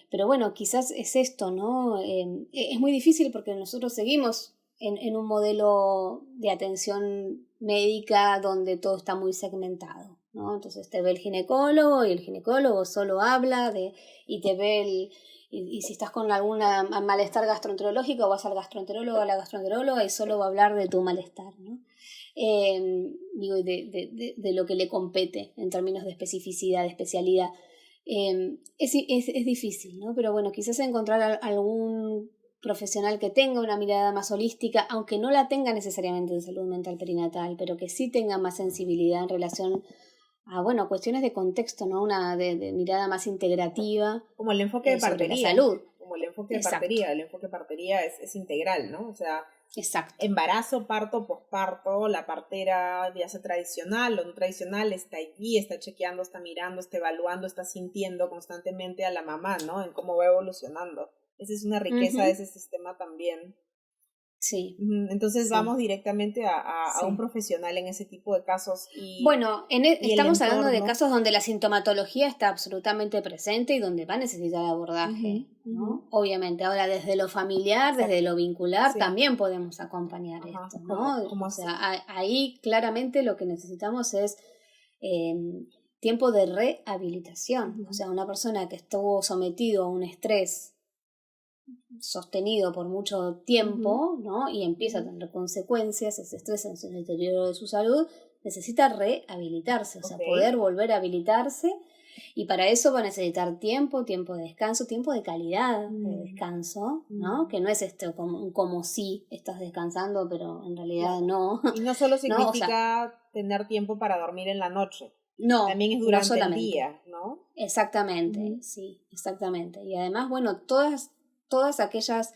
Pero bueno, quizás es esto, ¿no? Es muy difícil porque nosotros seguimos en un modelo de atención médica donde todo está muy segmentado, ¿no? Entonces te ve el ginecólogo y el ginecólogo solo habla y te ve y si estás con algún malestar gastroenterológico vas al gastroenterólogo o a la gastroenteróloga y solo va a hablar de tu malestar, ¿no? Digo, de lo que le compete en términos de especificidad, de especialidad. Es difícil, ¿no? Pero bueno, quizás encontrar algún profesional que tenga una mirada más holística, aunque no la tenga necesariamente en salud mental perinatal, pero que sí tenga más sensibilidad en relación a cuestiones de contexto, ¿no? Una de mirada más integrativa. Como el enfoque de partería. La salud. Como el enfoque de partería. El enfoque de partería es integral, ¿no? O sea, exacto. Embarazo, parto, posparto, la partera, ya sea tradicional o no tradicional, está allí, está chequeando, está mirando, está evaluando, está sintiendo constantemente a la mamá, ¿no? En cómo va evolucionando. Esa es una riqueza de ese sistema también. Sí. Entonces vamos directamente a un profesional en ese tipo de casos. Bueno, estamos hablando de casos donde la sintomatología está absolutamente presente y donde va a necesitar abordaje, ¿no? Obviamente, ahora desde lo familiar, desde lo vincular, también podemos acompañar esto, ¿no? ¿Cómo o sea, ahí claramente lo que necesitamos es tiempo de rehabilitación. O sea, una persona que estuvo sometido a un estrés sostenido por mucho tiempo, ¿no? Y empieza a tener consecuencias, ese estrés en el deterioro de su salud, necesita rehabilitarse, o sea, poder volver a habilitarse, y para eso va a necesitar tiempo de descanso, tiempo de calidad de descanso, ¿no? Que no es como si estás descansando, pero en realidad no. Y no solo significa tener tiempo para dormir en la noche. No, también es durante el día, ¿no? Exactamente, sí, exactamente. Y además, bueno, todas aquellas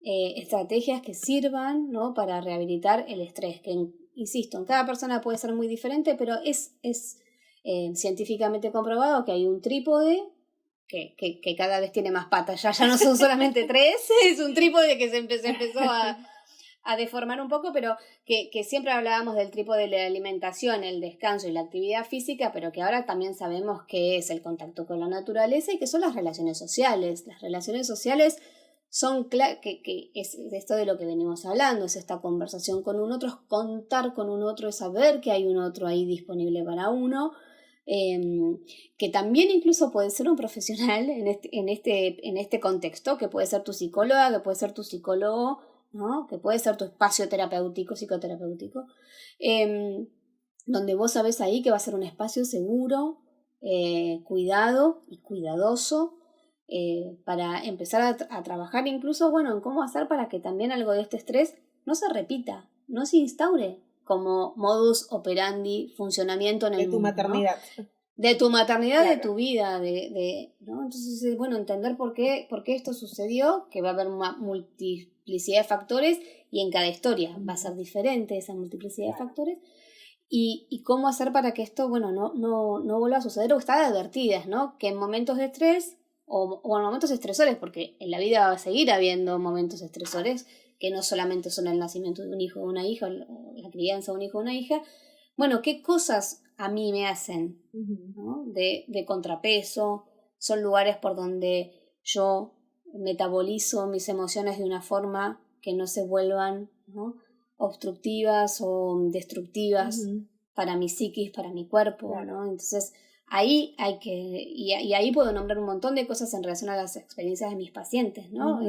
estrategias que sirvan, ¿no? Para rehabilitar el estrés, que insisto, en cada persona puede ser muy diferente, pero es científicamente comprobado que hay un trípode que cada vez tiene más patas, ya no son solamente 3, es un trípode que se empezó a deformar un poco, pero que siempre hablábamos del trípode de la alimentación, el descanso y la actividad física, pero que ahora también sabemos que es el contacto con la naturaleza y que son las relaciones sociales. Las relaciones sociales son que es esto de lo que venimos hablando, es esta conversación con un otro, es contar con un otro, es saber que hay un otro ahí disponible para uno, que también incluso puede ser un profesional en este contexto, que puede ser tu psicóloga, que puede ser tu psicólogo, ¿no? Que puede ser tu espacio terapéutico, psicoterapéutico, donde vos sabés ahí que va a ser un espacio seguro, cuidado y cuidadoso, para empezar a trabajar incluso, bueno, en cómo hacer para que también algo de este estrés no se repita, no se instaure como modus operandi, funcionamiento en el mundo, de tu maternidad, ¿no? De tu maternidad, claro. De tu vida, ¿no? Entonces, bueno, entender por qué esto sucedió, que va a haber una multiplicidad de factores y en cada historia va a ser diferente esa multiplicidad de factores, y cómo hacer para que esto, bueno, no vuelva a suceder, o estar advertidas, ¿no? Que en momentos de estrés o en momentos estresores, porque en la vida va a seguir habiendo momentos estresores, que no solamente son el nacimiento de un hijo o una hija, o la crianza de un hijo o una hija. Bueno, ¿qué cosas a mí me hacen, ¿no? de contrapeso? Son lugares por donde yo metabolizo mis emociones de una forma que no se vuelvan, ¿no? obstructivas o destructivas para mi psiquis, para mi cuerpo, claro. ¿no? Entonces ahí hay que, y ahí puedo nombrar un montón de cosas en relación a las experiencias de mis pacientes, ¿no?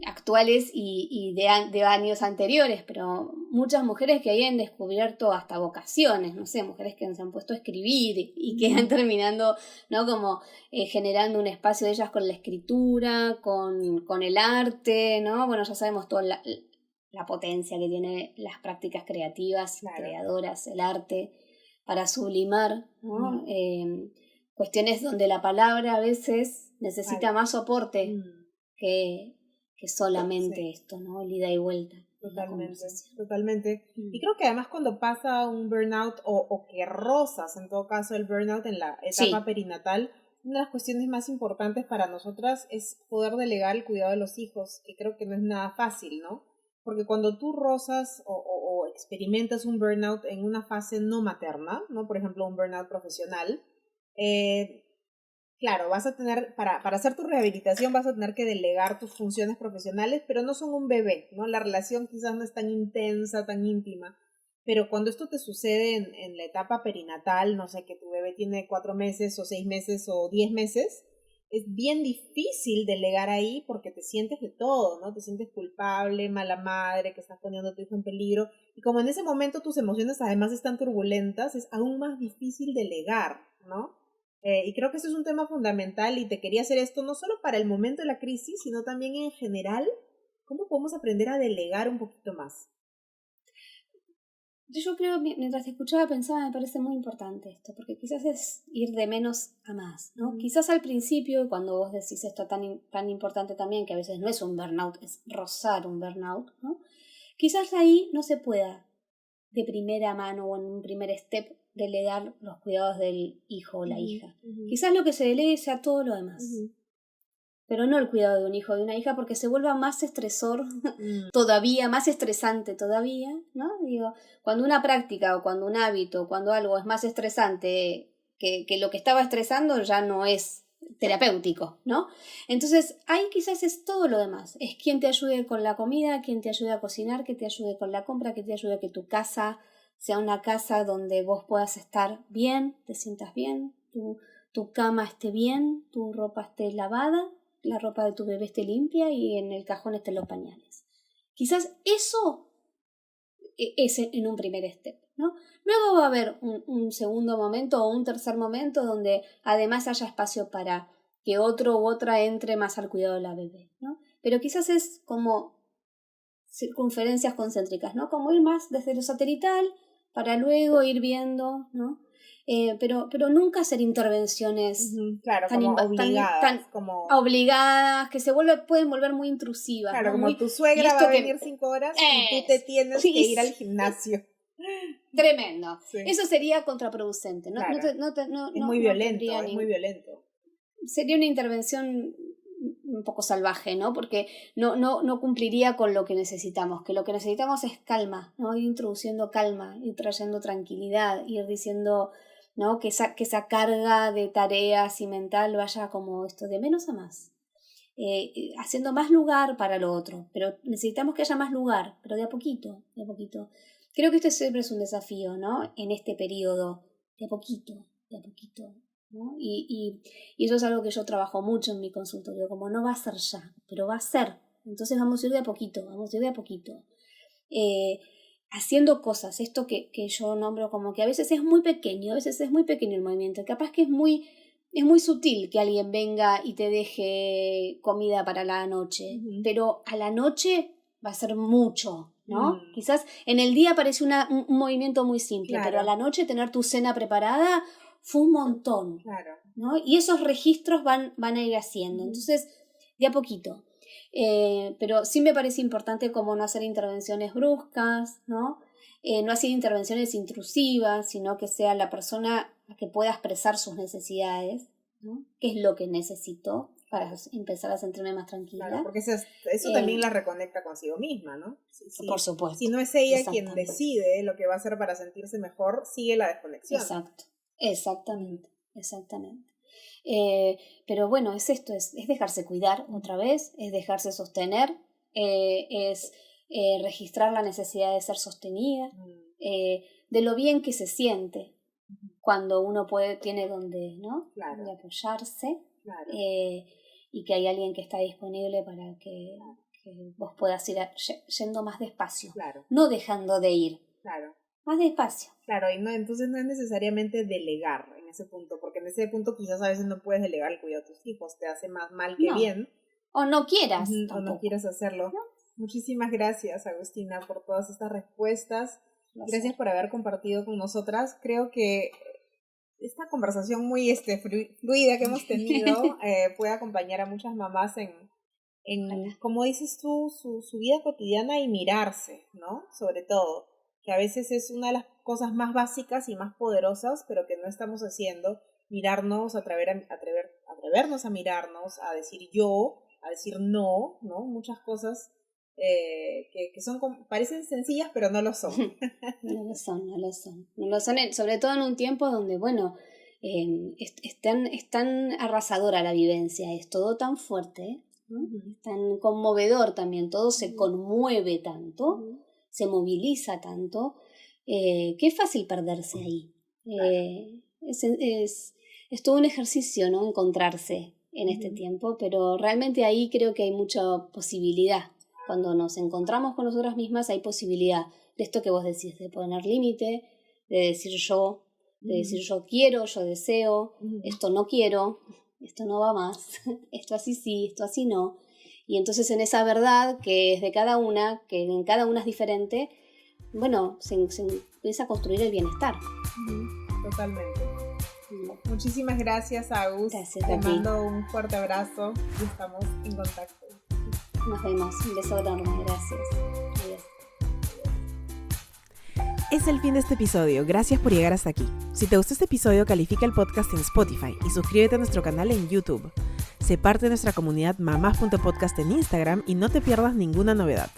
Actuales y de años anteriores, pero muchas mujeres que hayan descubierto hasta vocaciones, no sé, mujeres que se han puesto a escribir y que han terminando, ¿no? Como generando un espacio de ellas con la escritura, con el arte, ¿no? Bueno, ya sabemos toda la potencia que tiene las prácticas creativas, claro. creadoras, el arte, para sublimar, ¿no? Cuestiones donde la palabra a veces necesita más soporte que solamente esto, ¿no? El ida y vuelta. Totalmente. Y creo que además cuando pasa un burnout o que rozas en todo caso el burnout en la etapa perinatal, una de las cuestiones más importantes para nosotras es poder delegar el cuidado de los hijos, que creo que no es nada fácil, ¿no? Porque cuando tú rozas o experimentas un burnout en una fase no materna, ¿no? Por ejemplo, un burnout profesional, claro, vas a tener, para hacer tu rehabilitación vas a tener que delegar tus funciones profesionales, pero no son un bebé, ¿no? La relación quizás no es tan intensa, tan íntima, pero cuando esto te sucede en la etapa perinatal, no sé, que tu bebé tiene 4 meses o 6 meses o 10 meses, es bien difícil delegar ahí porque te sientes de todo, ¿no? Te sientes culpable, mala madre, que estás poniendo a tu hijo en peligro, y como en ese momento tus emociones además están turbulentas, es aún más difícil delegar, ¿no? Y creo que eso es un tema fundamental y te quería hacer esto no solo para el momento de la crisis, sino también en general, ¿cómo podemos aprender a delegar un poquito más? Yo creo, mientras te escuchaba pensaba, me parece muy importante esto, porque quizás es ir de menos a más, ¿no? Quizás al principio, cuando vos decís esto tan importante también, que a veces no es un burnout, es rozar un burnout, ¿no? Quizás ahí no se pueda de primera mano o en un primer step delegar los cuidados del hijo o la hija. Quizás lo que se delegue sea todo lo demás. Pero no el cuidado de un hijo o de una hija, porque se vuelva más estresor todavía, más estresante todavía, ¿no? Digo, cuando una práctica o cuando un hábito, cuando algo es más estresante que lo que estaba estresando, ya no es terapéutico, ¿no? Entonces, ahí quizás es todo lo demás. Es quien te ayude con la comida, quien te ayude a cocinar, que te ayude con la compra, que te ayude a que tu casa sea una casa donde vos puedas estar bien, te sientas bien, tu cama esté bien, tu ropa esté lavada, la ropa de tu bebé esté limpia y en el cajón estén los pañales. Quizás eso es en un primer step, ¿no? Luego va a haber un segundo momento o un tercer momento donde además haya espacio para que otro u otra entre más al cuidado de la bebé, ¿no? Pero quizás es como circunferencias concéntricas, ¿no? Como ir más desde lo satelital para luego ir viendo, ¿no? Pero nunca hacer intervenciones tan obligadas, obligadas, que pueden volver muy intrusivas. Claro, ¿no? como tu suegra va a venir 5 horas y tú te tienes que ir al gimnasio. Tremendo. Sí. Eso sería contraproducente. ¿No? Claro. Es muy violento. Sería una intervención un poco salvaje, ¿no? Porque no cumpliría con lo que necesitamos, que lo que necesitamos es calma, ¿no? Ir introduciendo calma, ir trayendo tranquilidad, ir diciendo, ¿no? Que esa carga de tareas y mental vaya como esto de menos a más, haciendo más lugar para lo otro, pero necesitamos que haya más lugar, pero de a poquito. Creo que este siempre es un desafío, ¿no? En este periodo, de a poquito, ¿no? Y eso es algo que yo trabajo mucho en mi consultorio, como no va a ser ya, pero va a ser. Entonces vamos a ir de a poquito, haciendo cosas, esto que yo nombro como que a veces es muy pequeño el movimiento, capaz que es muy sutil que alguien venga y te deje comida para la noche, pero a la noche va a ser mucho, ¿no? Quizás en el día parece un movimiento muy simple, claro, pero a la noche tener tu cena preparada fue un montón, claro, ¿no? Y esos registros van a ir haciendo. Entonces, de a poquito. Pero sí me parece importante como no hacer intervenciones bruscas, ¿no? No hacer intervenciones intrusivas, sino que sea la persona que pueda expresar sus necesidades, ¿no? ¿Qué es lo que necesito para empezar a sentirme más tranquila? Claro, porque eso también la reconecta consigo misma, ¿no? Sí, por supuesto. Si no es ella quien decide lo que va a hacer para sentirse mejor, sigue la desconexión. Exacto. Exactamente. Pero bueno, es esto, es dejarse cuidar otra vez, es dejarse sostener, es registrar la necesidad de ser sostenida, de lo bien que se siente cuando uno tiene donde, ¿no? Claro. Donde apoyarse, claro, y que hay alguien que está disponible para que vos puedas ir yendo más despacio, claro, no dejando de ir. Claro. Más despacio. Claro, y entonces no es necesariamente delegar en ese punto, porque en ese punto quizás a veces no puedes delegar el cuidado de tus hijos, te hace más mal que bien. O no quieras. O no quieras hacerlo. ¿No? Muchísimas gracias, Agustina, por todas estas respuestas. Gracias por haber compartido con nosotras. Creo que esta conversación muy fluida que hemos tenido puede acompañar a muchas mamás en como dices tú, su vida cotidiana y mirarse, ¿no? Sobre todo, que a veces es una de las cosas más básicas y más poderosas, pero que no estamos haciendo, mirarnos, atrevernos a mirarnos, a decir yo, a decir no, muchas cosas que parecen sencillas, pero no lo son. No lo son, sobre todo en un tiempo donde, bueno, es tan arrasadora la vivencia, es todo tan fuerte, ¿no? Es tan conmovedor también, todo se conmueve tanto, se moviliza tanto, que es fácil perderse ahí. Es todo un ejercicio, ¿no? Encontrarse en este tiempo, pero realmente ahí creo que hay mucha posibilidad. Cuando nos encontramos con nosotras mismas hay posibilidad de esto que vos decís, de poner límite, de decir yo, decir yo quiero, yo deseo, esto no quiero, esto no va más, esto así sí, esto así no. Y entonces en esa verdad que es de cada una, que en cada una es diferente, bueno, se empieza a construir el bienestar. Totalmente. Muchísimas gracias, Agus. Gracias Te a ti. mando un fuerte abrazo y estamos en contacto. Nos vemos. Un beso enorme. Gracias. Adiós. Es el fin de este episodio. Gracias por llegar hasta aquí. Si te gustó este episodio, califica el podcast en Spotify y suscríbete a nuestro canal en YouTube. Sé parte de nuestra comunidad mamás.podcast en Instagram y no te pierdas ninguna novedad.